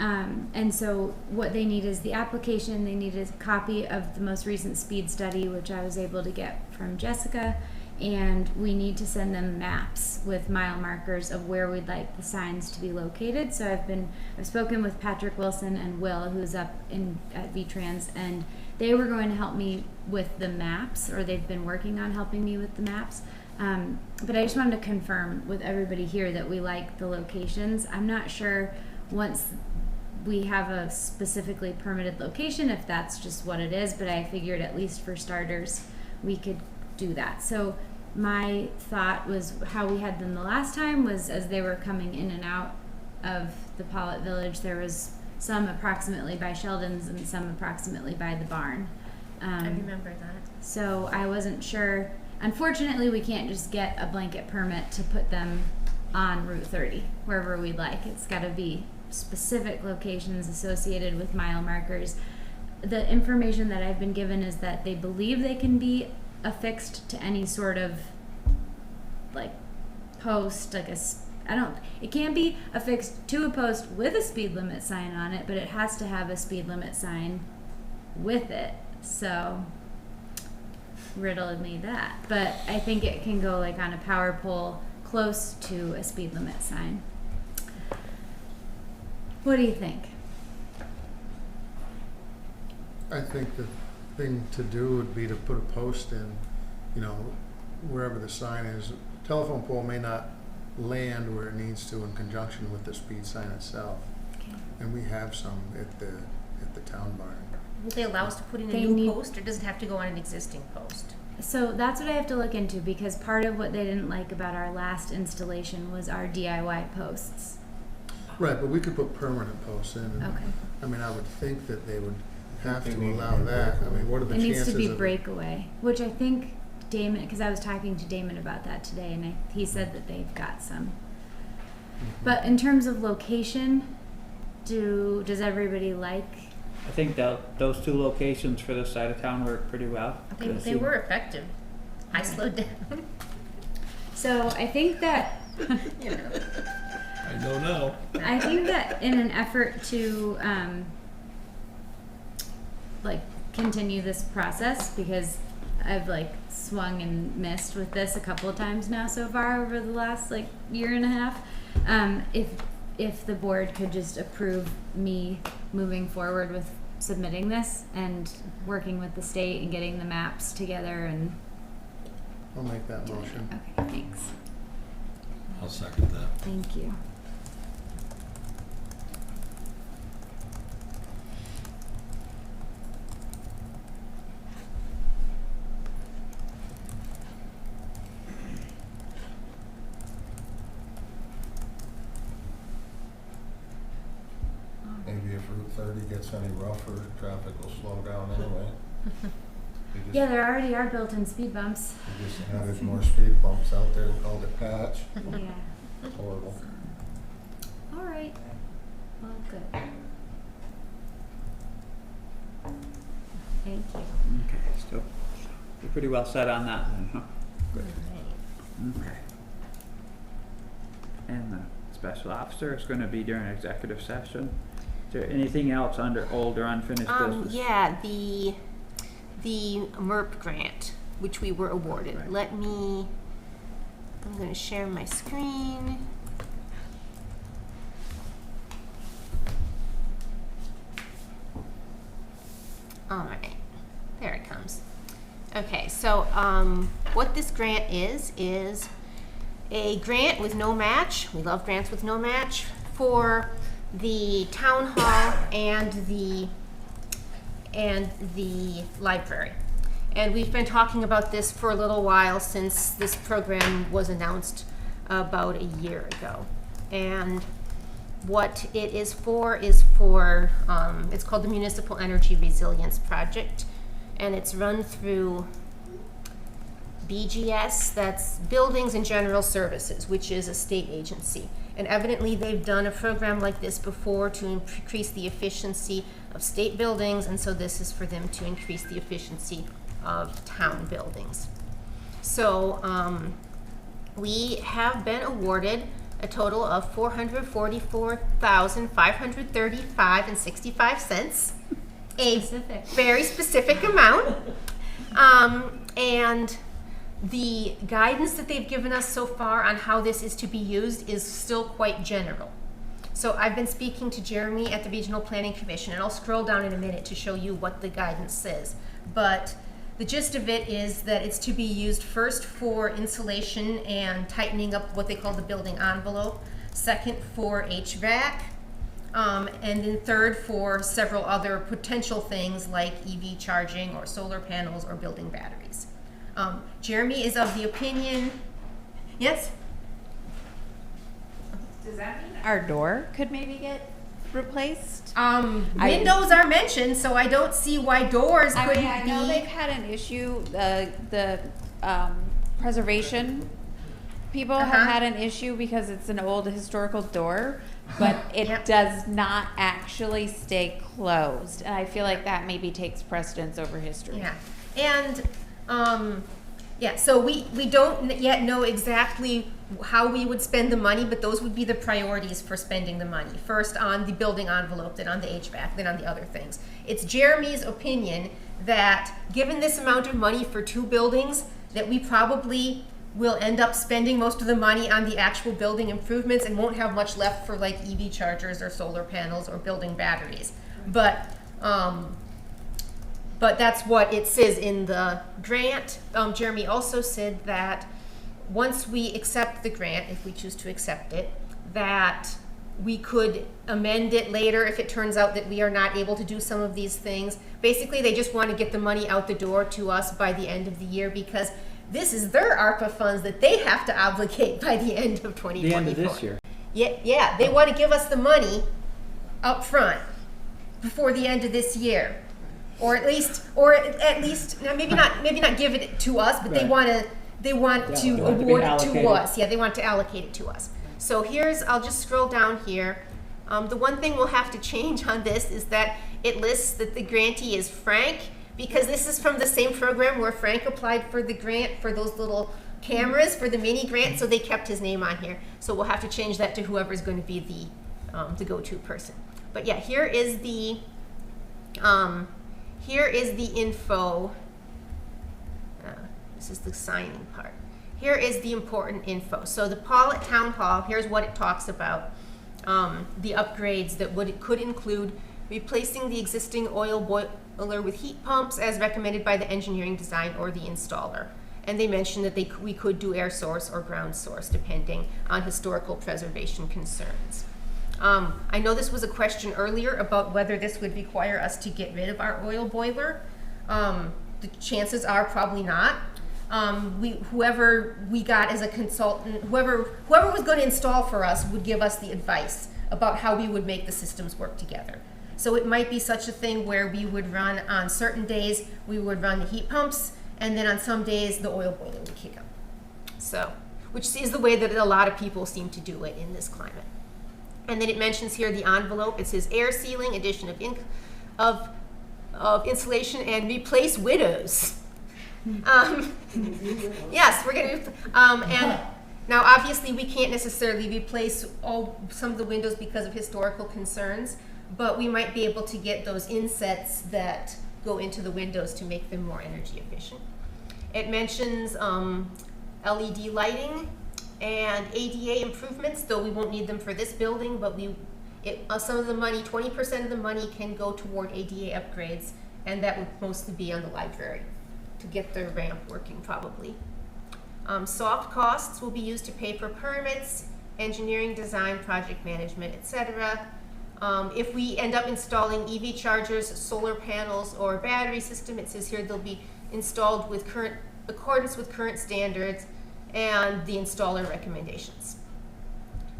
and so what they need is the application, they need a copy of the most recent speed study, which I was able to get from Jessica, and we need to send them maps with mile markers of where we'd like the signs to be located. So I've spoken with Patrick Wilson and Will, who's up at VTrans, and they were going to help me with the maps, or they've been working on helping me with the maps. But I just wanted to confirm with everybody here that we like the locations. I'm not sure once we have a specifically permitted location if that's just what it is, but I figured at least for starters we could do that. So my thought was how we had them the last time was as they were coming in and out of the Pawlet Village, there was some approximately by Sheldon's and some approximately by the barn. I remember that. So I wasn't sure. Unfortunately, we can't just get a blanket permit to put them on Route 30, wherever we'd like. It's got to be specific locations associated with mile markers. The information that I've been given is that they believe they can be affixed to any sort of like post, like it can't be affixed to a post with a speed limit sign on it, but it has to have a speed limit sign with it. So riddled me that, but I think it can go like on a power pole close to a speed limit sign. What do you think? I think the thing to do would be to put a post in, wherever the sign is. Telephone pole may not land where it needs to in conjunction with the speed sign itself. Okay. And we have some at the town barn. Will they allow us to put in a They new need- post, or does it have to go on an existing post? So that's what I have to look into, because part of what they didn't like about our last installation was our DIY posts. Right, but we could put permanent posts in. and, Okay. I mean, I would think that they would have They to need to allow be that. I breakaway. mean, what are the It needs chances to be of? breakaway, which I think Damon, because I was talking to Damon about that today, and he said that they've got some. But in terms of location, does everybody like? I think those two locations for this side of town work pretty well. They were effective. I slowed down. So I think that You know. I don't know. I think that in an effort to continue this process, because I've swung and missed with this a couple of times now so far over the last year and a half. If the board could just approve me moving forward with submitting this and working with the state and getting the maps together and I'll make that doing motion. it. Okay, thanks. I'll second that. Thank you. Maybe if Route 30 gets any rougher, traffic will slow down anyway. Yeah, there already are built-in speed bumps. We just added more speed bumps out there and called it patch. Yeah. It's horrible. All right. Well, good. Thank you. Okay, so you're pretty well set on that then, huh? Good. Okay. And the special officer is gonna be during executive session. Is there anything else under old or unfinished business? Yeah, the MERP grant, which we were awarded. Right. I'm gonna share my screen. All right, there it comes. Okay, so what this grant is a grant with no match. We love grants with no match for the town hall and the library. And we've been talking about this for a little while since this program was announced about a year ago. And what it is for it's called the Municipal Energy Resilience Project, and it's run through BGS, that's Buildings and General Services, which is a state agency. And evidently they've done a program like this before to increase the efficiency of state buildings, and so this is for them to increase the efficiency of town buildings. So we have been awarded a total of $444,535.65, a very specific amount. And the guidance that they've given us so far on how this is to be used is still quite general. So I've been speaking to Jeremy at the Regional Planning Commission, and I'll scroll down in a minute to show you what the guidance says. But the gist of it is that it's to be used first for insulation and tightening up what they call the building envelope, second for HVAC, and then third for several other potential things like EV charging or solar panels or building batteries. Jeremy is of the opinion, yes? Does that mean our door could maybe get replaced? Windows are mentioned, so I don't see why doors couldn't be. I know they've had an issue, the preservation people have had an issue because it's an old historical door, but it does not actually stay closed. And I feel like that maybe takes precedence over history. Yeah, and so we don't yet know exactly how we would spend the money, but those would be the priorities for spending the money. First on the building envelope, then on the HVAC, then on the other things. It's Jeremy's opinion that given this amount of money for 2 buildings, that we probably will end up spending most of the money on the actual building improvements and won't have much left for like EV chargers or solar panels or building batteries. But that's what it says in the grant. Jeremy also said that once we accept the grant, if we choose to accept it, that we could amend it later if it turns out that we are not able to do some of these things. Basically, they just want to get the money out the door to us by the end of the year because this is their ARPA funds that they have to obligate by the end of 2024. The end of this year. Yeah, they want to give us the money up front before the end of this year. Or at least, now maybe not give it to us, but they want to award it to us. Yeah, they want to allocate it to us. So I'll just scroll down here. The one thing we'll have to change on this is that it lists that the grantee is Frank, because this is from the same program where Frank applied for the grant for those little cameras for the mini grant, so they kept his name on here. So we'll have to change that to whoever's going to be the go-to person. But yeah, here is the info. This is the signing part. Here is the important info. So the Pawlet Town Hall, here's what it talks about. The upgrades that could include replacing the existing oil boiler with heat pumps as recommended by the engineering design or the installer. And they mentioned that we could do air source or ground source depending on historical preservation concerns. I know this was a question earlier about whether this would require us to get rid of our oil boiler. The chances are probably not. Whoever we got as a consultant, whoever was going to install for us would give us the advice about how we would make the systems work together. So it might be such a thing where we would run on certain days, we would run the heat pumps, and then on some days the oil boiler would kick up. So, which is the way that a lot of people seem to do it in this climate. And then it mentions here the envelope. It says air sealing, addition of insulation, and replace windows. Yes, we're going to. And now, obviously, we can't necessarily replace some of the windows because of historical concerns, but we might be able to get those insets that go into the windows to make them more energy efficient. It mentions LED lighting and ADA improvements, though we won't need them for this building, but some of the money, 20% of the money can go toward ADA upgrades, and that would mostly be on the library to get the ramp working probably. Soft costs will be used to pay for permits, engineering, design, project management, etc. If we end up installing EV chargers, solar panels, or a battery system, it says here they'll be installed with accordance with current standards and the installer recommendations.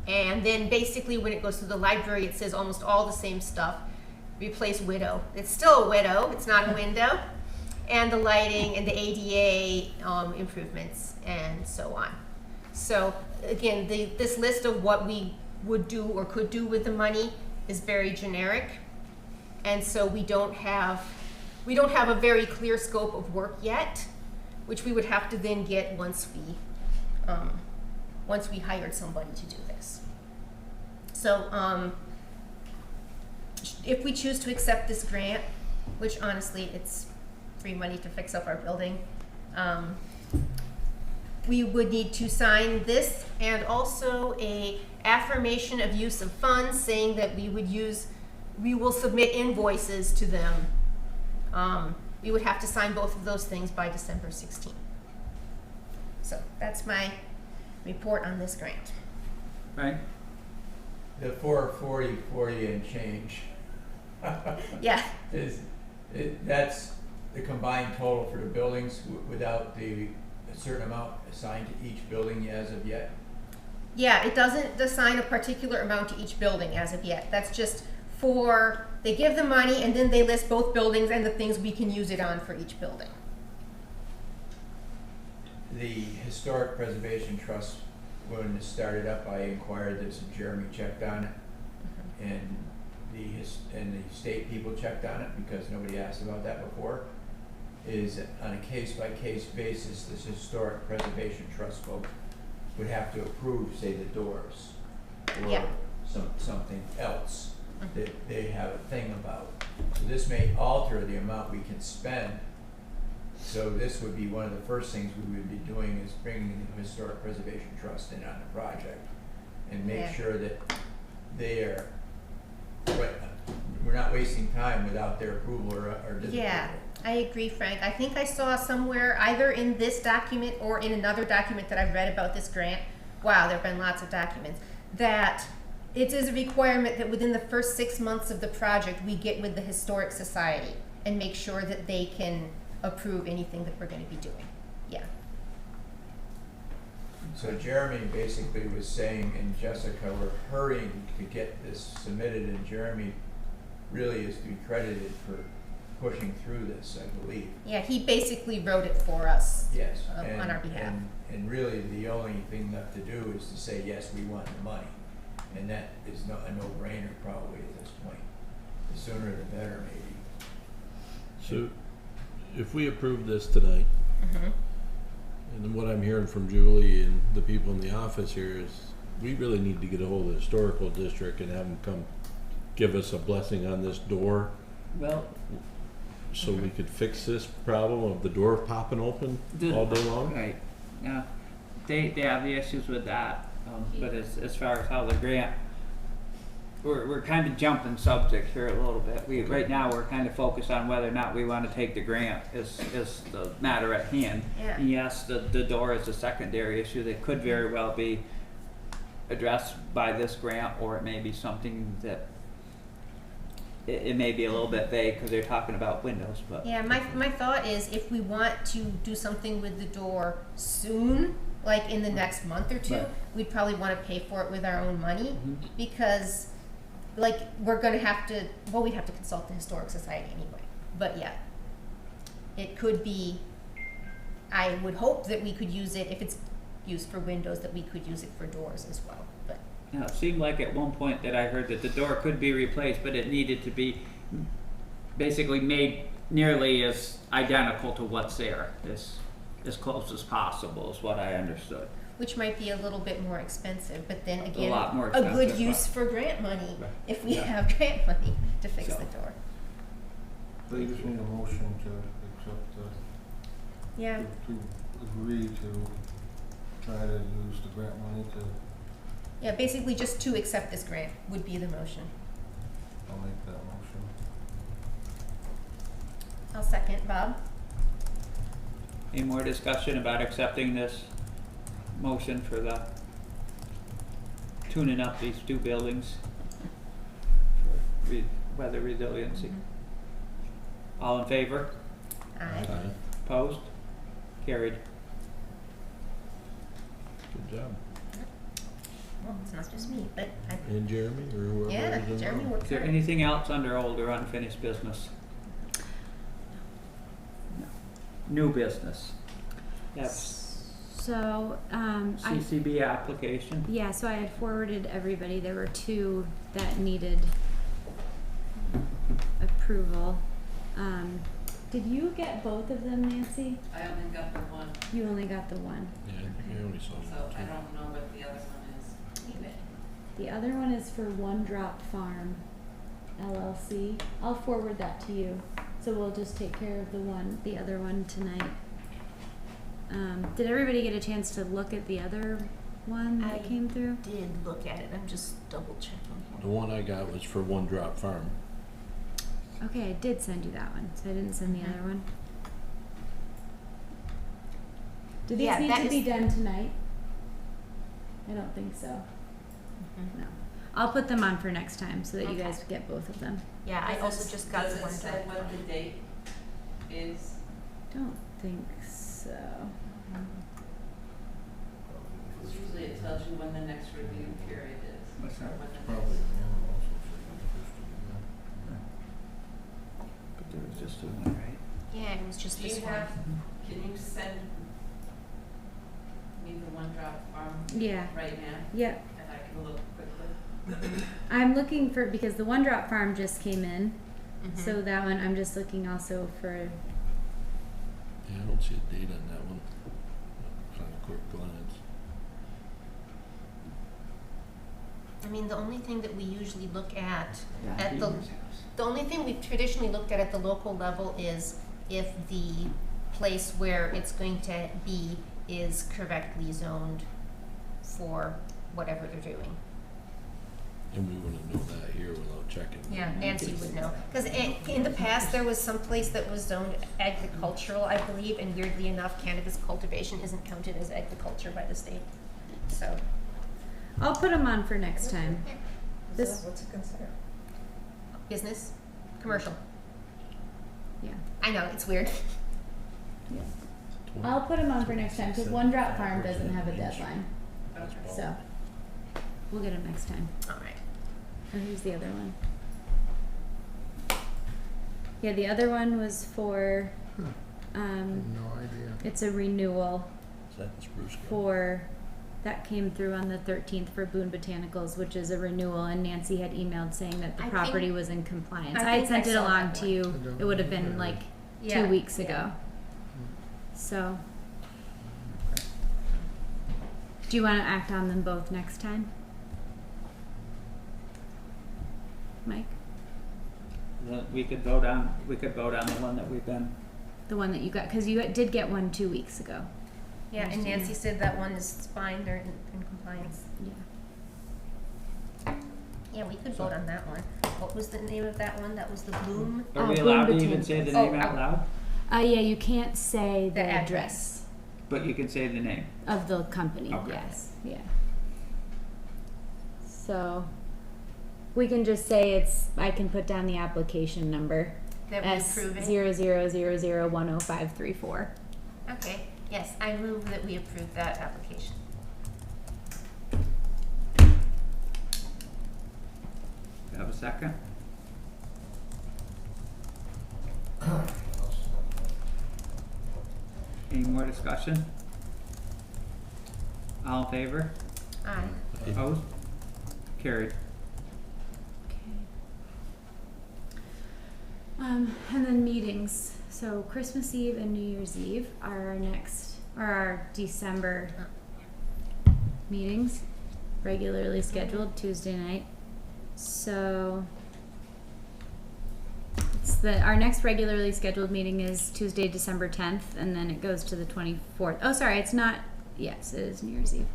And then basically when it goes to the library, it says almost all the same stuff. Replace window. It's still a window, it's not a window. And the lighting and the ADA improvements and so on. So again, this list of what we would do or could do with the money is very generic. And so we don't have a very clear scope of work yet, which we would have to then get once we hired somebody to do this. So if we choose to accept this grant, which honestly it's free money to fix up our building, we would need to sign this and also a affirmation of use of funds saying that we will submit invoices to them. We would have to sign both of those things by December 16th. So that's my report on this grant. Right? The 440 and change. Yeah. That's the combined total for the buildings without a certain amount assigned to each building as of yet? Yeah, it doesn't assign a particular amount to each building as of yet. That's just they give the money and then they list both buildings and the things we can use it on for each building. The Historic Preservation Trust, when it started up, I inquired this and Jeremy checked on it. And the state people checked on it because nobody asked about that before, is on a case-by-case basis, this Historic Preservation Trust folks would have to approve, say, the doors or something else that they have a thing about. So this may alter the amount we can spend. So this would be one of the first things we would be doing is bringing the Historic Preservation Trust in on the project and make sure that we're not wasting time without their approval or disapproval. Yeah, I agree, Frank. I think I saw somewhere, either in this document or in another document that I've read about this grant, wow, there have been lots of documents, that it is a requirement that within the first 6 months of the project, we get with the Historic Society and make sure that they can approve anything that we're going to be doing. Yeah. So Jeremy basically was saying, and Jessica, we're hurrying to get this submitted, and Jeremy really is to be credited for pushing through this, I believe. Yeah, he basically wrote it for us. Yes. On our behalf. And really the only thing left to do is to say, yes, we want the money. And that is a no-brainer probably at this point. The sooner the better, maybe. So if we approve this tonight, Mm-hmm. and then what I'm hearing from Julie and the people in the office here is we really need to get a hold of the historical district and have them come give us a blessing on this door Well, so we could fix this problem of the door popping open all day long. right, yeah, they have the issues with that, but as far as how the grant, we're kind of jumping subject here a little bit. Right now, we're kind of focused on whether or not we want to take the grant is the matter at hand. Yeah. And yes, the door is a secondary issue that could very well be addressed by this grant, or it may be something that it may be a little bit vague because they're talking about windows, but. Yeah, my thought is if we want to do something with the door soon, like in the next month or two, Right. we'd probably want to pay for it with our own money, because like, we're gonna have to, well, we'd have to consult the Historic Society anyway, but yeah. It could be, I would hope that we could use it, if it's used for windows, that we could use it for doors as well, but. Now, it seemed like at one point that I heard that the door could be replaced, but it needed to be basically made nearly as identical to what's there, as close as possible is what I understood. Which might be a little bit more expensive, but then again, lot more a good expensive, use but- for grant money, Right. if we Yeah. have grant money to fix So. the door. So you just need a motion to accept Yeah, to agree to try to use the grant money to, yeah, basically just to accept this grant would be the motion. I'll make that motion. I'll second, Bob. Any more discussion about accepting this motion for the tuning up these two buildings for weather resiliency? All in favor? Aye. Opposed? Carried. Good job. Well, it's not just me, but I, And Jeremy, or whoever yeah, is in Jeremy the- worked Is there hard. anything else under old or unfinished business? No. New business. That's So, I, CCB application. yeah, so I had forwarded everybody, there were two that needed approval. Did you get both of them, Nancy? I only got the one, You only got the one. Yeah, I only saw so I two. don't know what the other one is. The other one is for One Drop Farm LLC. I'll forward that to you. So we'll just take care of the other one tonight. Did everybody get a chance to look at the other one that I came through? Did look at it, I'm just double checking The here. one I got was for One Drop Farm. Okay, I did send you that one, so I didn't send the other one. Do these Yeah, need that to be is- done tonight? I don't think so. Mhm. No. I'll put them on for next time so that you Okay. guys get both of them. Yeah, I Does also it- just got the one Does it say drop. what the date is? Don't think so. Because usually it tells you when the next review period is. What's that? or when the Probably next- the animal also should But there was just the one, right? Yeah, it was just Do this you one. have, can you send me the One Drop Farm Yeah. right now? Yep. And I can look quickly? I'm looking for, because the One Drop Farm just came in, Mhm. so that one, I'm just looking also for, Yeah, I don't see a date on that one. On a quick glance. I mean, the only thing that we usually look at the, Peter's house. the only thing we've traditionally looked at the local level is if the place where it's going to be is correctly zoned for whatever they're doing. And we wouldn't know that here without checking. Yeah, Nancy would know. Because in the past, there was some place that was zoned agricultural, I believe, and weirdly enough, cannabis cultivation isn't counted as agriculture by the state. So, I'll put them on for next time. This, What's it considered? business, commercial. yeah. I know, it's weird. I'll put them on for next time, because One Drop Farm doesn't have a deadline, Okay. so we'll get them next time. All right. And who's the other one? Yeah, the other one was for, No idea. it's a renewal Is that Spruce Grove? for, that came through on the 13th for Boone Botanicals, which is a renewal, and Nancy had emailed saying that the I property think- was in compliance. I I had think I sent it saw along that to one. you, it would have been like Yeah, 2 weeks yeah. ago. So. Do you wanna act on them both next time? Mike? We could vote on the one that we've been, The one that you got, cause you did get one 2 weeks ago. Yeah, and Nancy said that one is fine, they're in compliance. Yeah. Yeah, we could vote on that one. What was the name of that one? That was the Bloom? are we Boone allowed to even say the Botanicals. name out loud? Yeah, you can't say The the address. address But you can say the name. of the company, Okay. yes, yeah. So, we can just say I can put down the application number. That we approve it? S00010534. Okay, yes, I move that we approve that application. Have a second? Any more discussion? All in favor? Aye. Opposed? Carried. And then meetings. So Christmas Eve and New Year's Eve are our December meetings, regularly scheduled Tuesday night. So our next regularly scheduled meeting is Tuesday, December 10th, and then it goes to the 24th. Oh, sorry, it's not. Yes, it is New Year's Eve.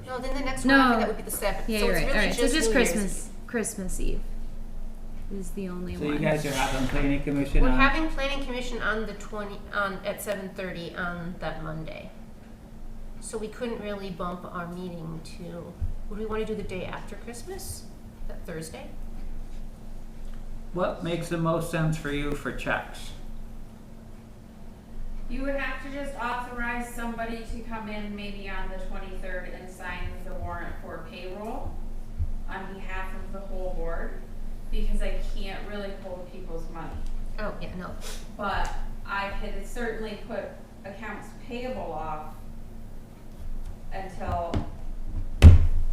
No, then the next No. one after that would be the 7th. Yeah, so you're it's right. really All right, so just just New Year's Christmas. Eve. Christmas Eve is the only So one. you guys are having planning commission We're on? having planning commission on the at 7:30 on that Monday. So we couldn't really bump our meeting to, would we want to do the day after Christmas? That Thursday? What makes the most sense for you for checks? You would have to just authorize somebody to come in maybe on the 23rd and sign the warrant for payroll on behalf of the whole board, because I can't really hold people's money. Oh, yeah, no. But I could certainly put accounts payable off until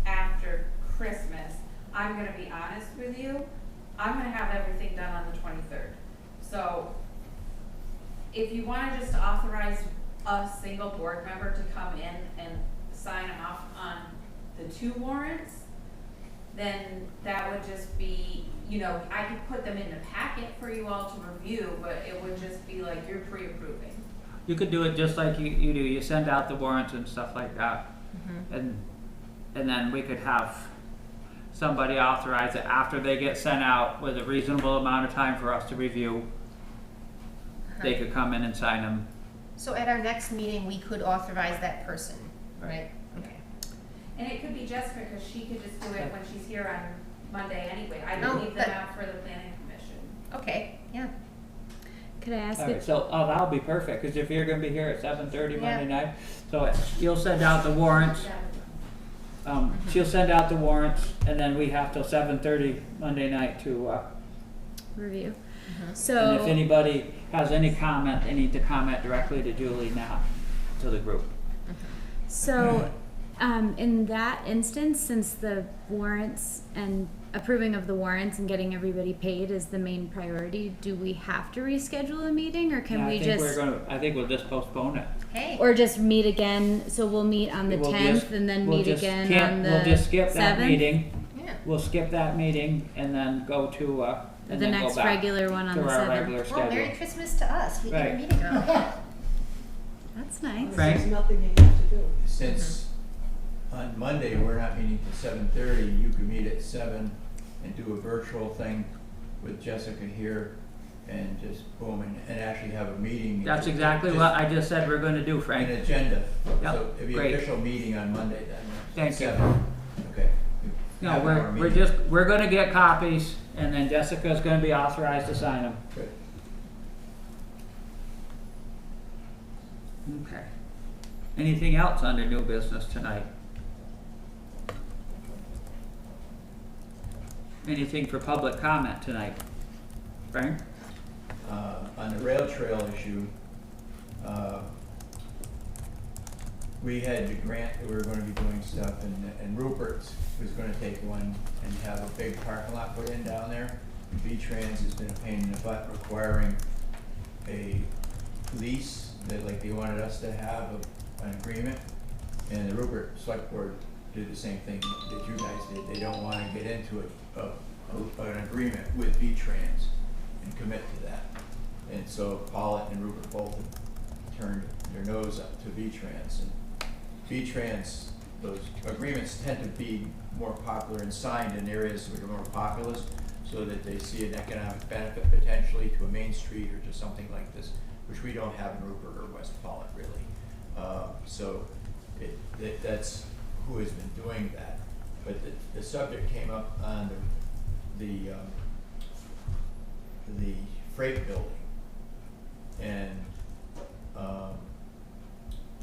after Christmas. I'm gonna be honest with you, I'm gonna have everything done on the 23rd. So if you wanna just authorize a single board member to come in and sign off on the 2 warrants, then that would just be, I could put them in the packet for you all to review, but it would just be like you're pre-approving. You could do it just like you do. You send out the warrants and stuff like that. And then we could have somebody authorize it after they get sent out with a reasonable amount of time for us to review. They could come in and sign them. So at our next meeting, we could authorize that person, right? Okay. And it could be Jessica, because she could just do it when she's here on Monday anyway. I No, don't leave them but- out for the planning commission. Okay, yeah. Could I ask Alright, it? so that'll be perfect, because if you're gonna be here at 7:30 Yeah. Monday night, so you'll send out the warrants. She'll send out the warrants, and then we have till 7:30 Monday night to, Review. and if So anybody has any comment, they need to comment directly to Julie, not to the group. in that instance, since the warrants and approving of the warrants and getting everybody paid is the main priority, do we have to reschedule a meeting, or can Yeah, we just, I think we'll just postpone it. Hey. or just meet again? So we'll meet on the We'll 10th just- and then we'll meet just again can't- on the We'll just skip that 7th? meeting. Yeah. We'll skip that meeting and then go to, and The then go next back regular one on to the our 7th. regular Well, Merry schedule. Christmas to us. We get a Right. meeting on. That's nice. Frank? There's nothing you have to do. Since on Monday, we're not meeting till 7:30, you could meet at 7 and do a virtual thing with Jessica here and just boom, and actually have a meeting. That's exactly what I just said we're gonna do, An Frank. agenda. Yep, So it'd be great. an official meeting on Monday then. Thank you. 7. Okay. No, Half an hour we're gonna get copies, and then Jessica's gonna be authorized to sign them. Good. Okay. Anything else under new business tonight? Anything for public comment tonight? Frank? On the rail trail issue, we had the grant that we were gonna be doing stuff, and Rupert's was gonna take one and have a big parking lot put in down there. V-Trans has been a pain in the butt requiring a lease that, like, they wanted us to have an agreement. And the Rupert Select Board did the same thing that you guys did. They don't wanna get into an agreement with V-Trans and commit to that. And so Pawlet and Rupert both have turned their nose up to V-Trans. And V-Trans, those agreements tend to be more popular and signed in areas that are more populous, so that they see an economic benefit potentially to a main street or to something like this, which we don't have in Rupert or West Pawlet really. So that's who has been doing that. But the subject came up on the freight building. And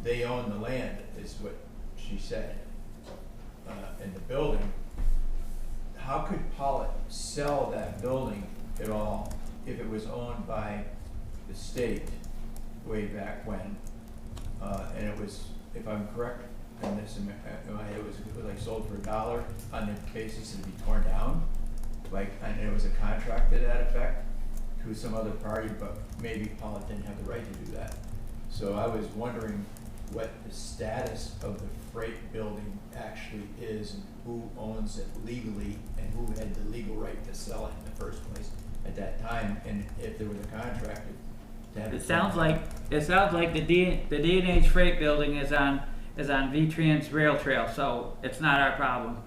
they own the land, is what she said. And the building how could Pawlet sell that building at all if it was owned by the state way back when? And it was, if I'm correct in this, it was like sold for $1 on the basis it'd be torn down, like, and it was a contract to that effect to some other party, but maybe Pawlet didn't have the right to do that. So I was wondering what the status of the freight building actually is, and who owns it legally, and who had the legal right to sell it in the first place at that time, and if there was a contract to have It sounds like the D&H Freight Building is on V-Trans rail trail, so it's not our problem.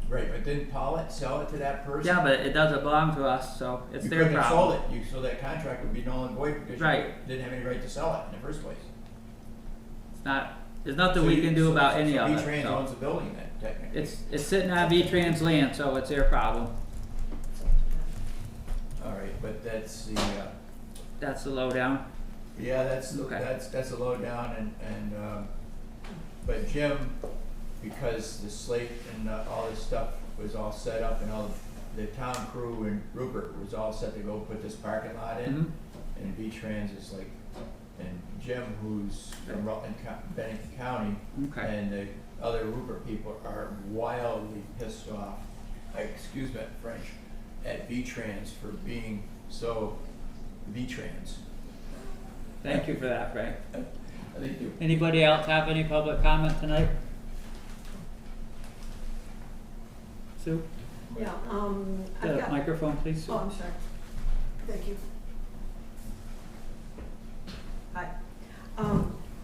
Right, but didn't Pawlet sell it to that person? Yeah, but it doesn't belong to us, so it's You their couldn't have sold problem. it, so that contract would be null and void because you Right. didn't have any right to sell it in the first place. It's not. There's nothing we can do about any of it. V-Trans so. owns the building then, technically. It's sitting on V-Trans land, so it's their problem. All right, but that's the, That's the lowdown. yeah, that's Okay. that's a lowdown, but Jim, because the slate and all this stuff was all set up, and all the town crew and Rupert was all set to go put this parking lot in, Mhm. and V-Trans is like, and Jim, who's from Rutland, Bennington County, Okay. and the other Rupert people are wildly pissed off, excuse me, French, at V-Trans for being so V-Trans. Thank you for that, Frank. I think you. Anybody else have any public comment tonight? Sue, Yeah, I've the got, microphone, please. Sue. oh, I'm sorry. Thank you. Hi.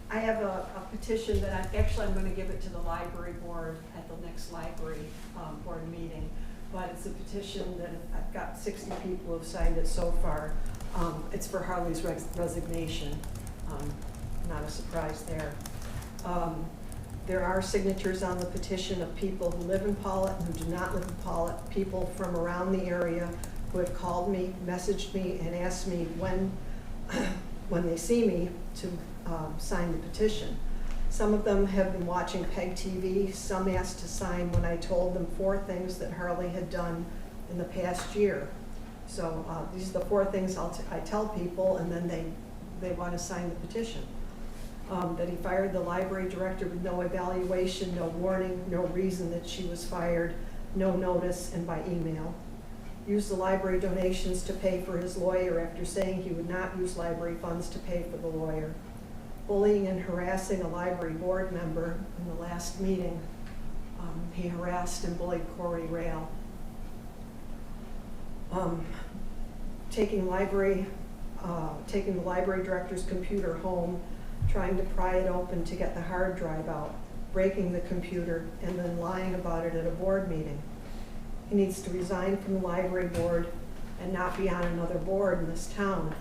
I have a petition that I'm gonna give it to the library board at the next library, board meeting. But it's a petition that I've got 60 people who have signed it so far. It's for Harley's resignation. Not a surprise there. There are signatures on the petition of people who live in Pawlet and who do not live in Pawlet, people from around the area who have called me, messaged me, and asked me when they see me to sign the petition. Some of them have been watching PEG TV. Some asked to sign when I told them 4 things that Harley had done in the past year. So these are the 4 things I tell people, and then they want to sign the petition. That he fired the library director with no evaluation, no warning, no reason that she was fired, no notice, and by email. Used the library donations to pay for his lawyer after saying he would not use library funds to pay for the lawyer. Bullying and harassing a library board member in the last meeting. He harassed and bullied Corey Rail. Taking the library director's computer home, trying to pry it open to get the hard drive out, breaking the computer, and then lying about it at a board meeting. He needs to resign from the library board and not be on another board in this town.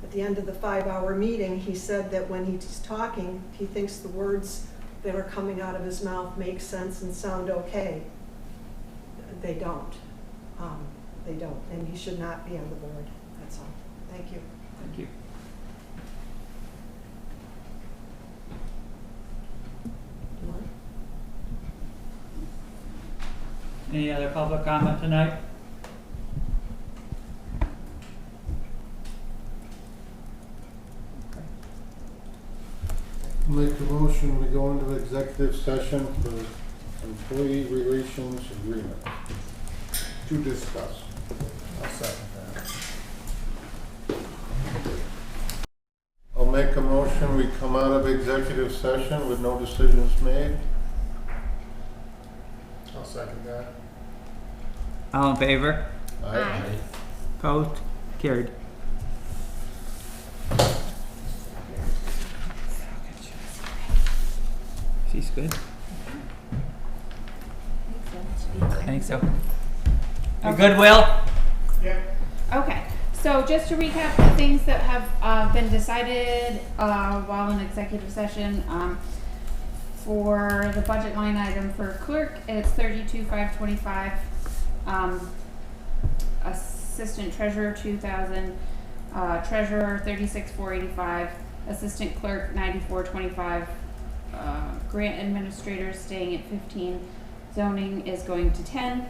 At the end of the 5-hour meeting, he said that when he's talking, he thinks the words that are coming out of his mouth make sense and sound okay. They don't. They don't, and he should not be on the board. That's all. Thank you. Thank you. Any other public comment tonight? Make a motion, we go into executive session for employee relations agreement to discuss. I'll second that. I'll make a motion, we come out of executive session with no decisions made. I'll second that. All in favor? Aye. Opposed? Carried. She's good. I think so. You good, Will? Okay, so just to recap the things that have been decided while in executive session, for the budget line item for clerk, it's 32,525. Assistant treasurer 2,000. Treasurer 36,485. Assistant clerk 94,25. Grant administrators staying at 15. Zoning is going to 10.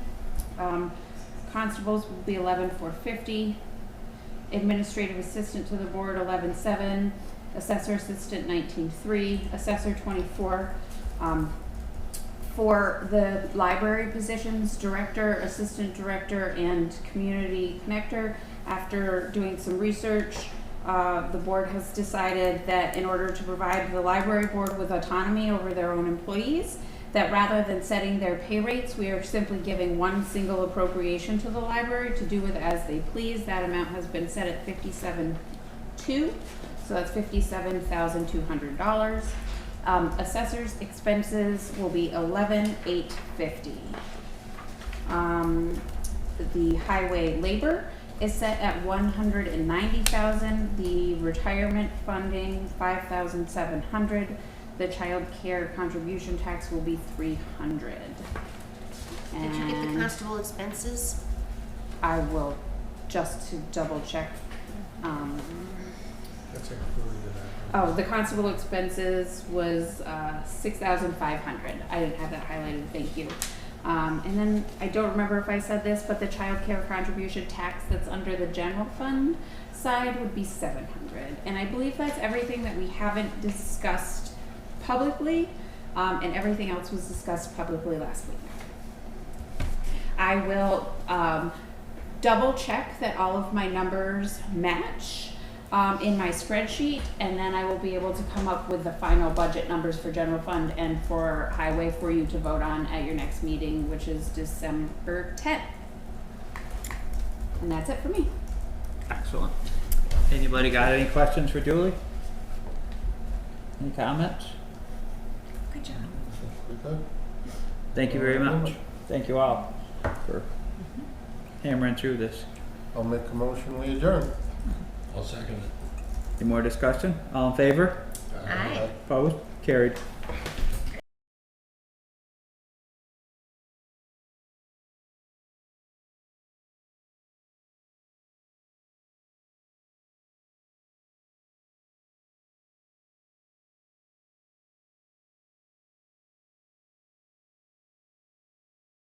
Constables will be 11,450. Administrative assistant to the board, 11,700. Assessor assistant, 19,300. Assessor, 24. For the library positions, director, assistant director, and community connector, after doing some research, the board has decided that in order to provide the library board with autonomy over their own employees, that rather than setting their pay rates, we are simply giving one single appropriation to the library to do with as they please. That amount has been set at $57,200, so that's $57,200. Assessor's expenses will be $11,850. The highway labor is set at $190,000. The retirement funding, $5,700. The child care contribution tax will be $300. Did you get the constable expenses? I will just to double check. That's included in that. Oh, the constable expenses was $6,500. I didn't have that highlighted, thank you. And then, I don't remember if I said this, but the child care contribution tax that's under the general fund side would be $700. And I believe that's everything that we haven't discussed publicly, and everything else was discussed publicly last week. I will double check that all of my numbers match in my spreadsheet, and then I will be able to come up with the final budget numbers for general fund and for highway for you to vote on at your next meeting, which is December 10th. And that's it for me. Excellent. Anybody got any questions for Julie? Any comments? Good job. Okay. Thank you very much. Thank you all for hammering through this. I'll make a motion, we adjourn. I'll second it. Any more discussion? All in favor? Aye. Opposed? Carried.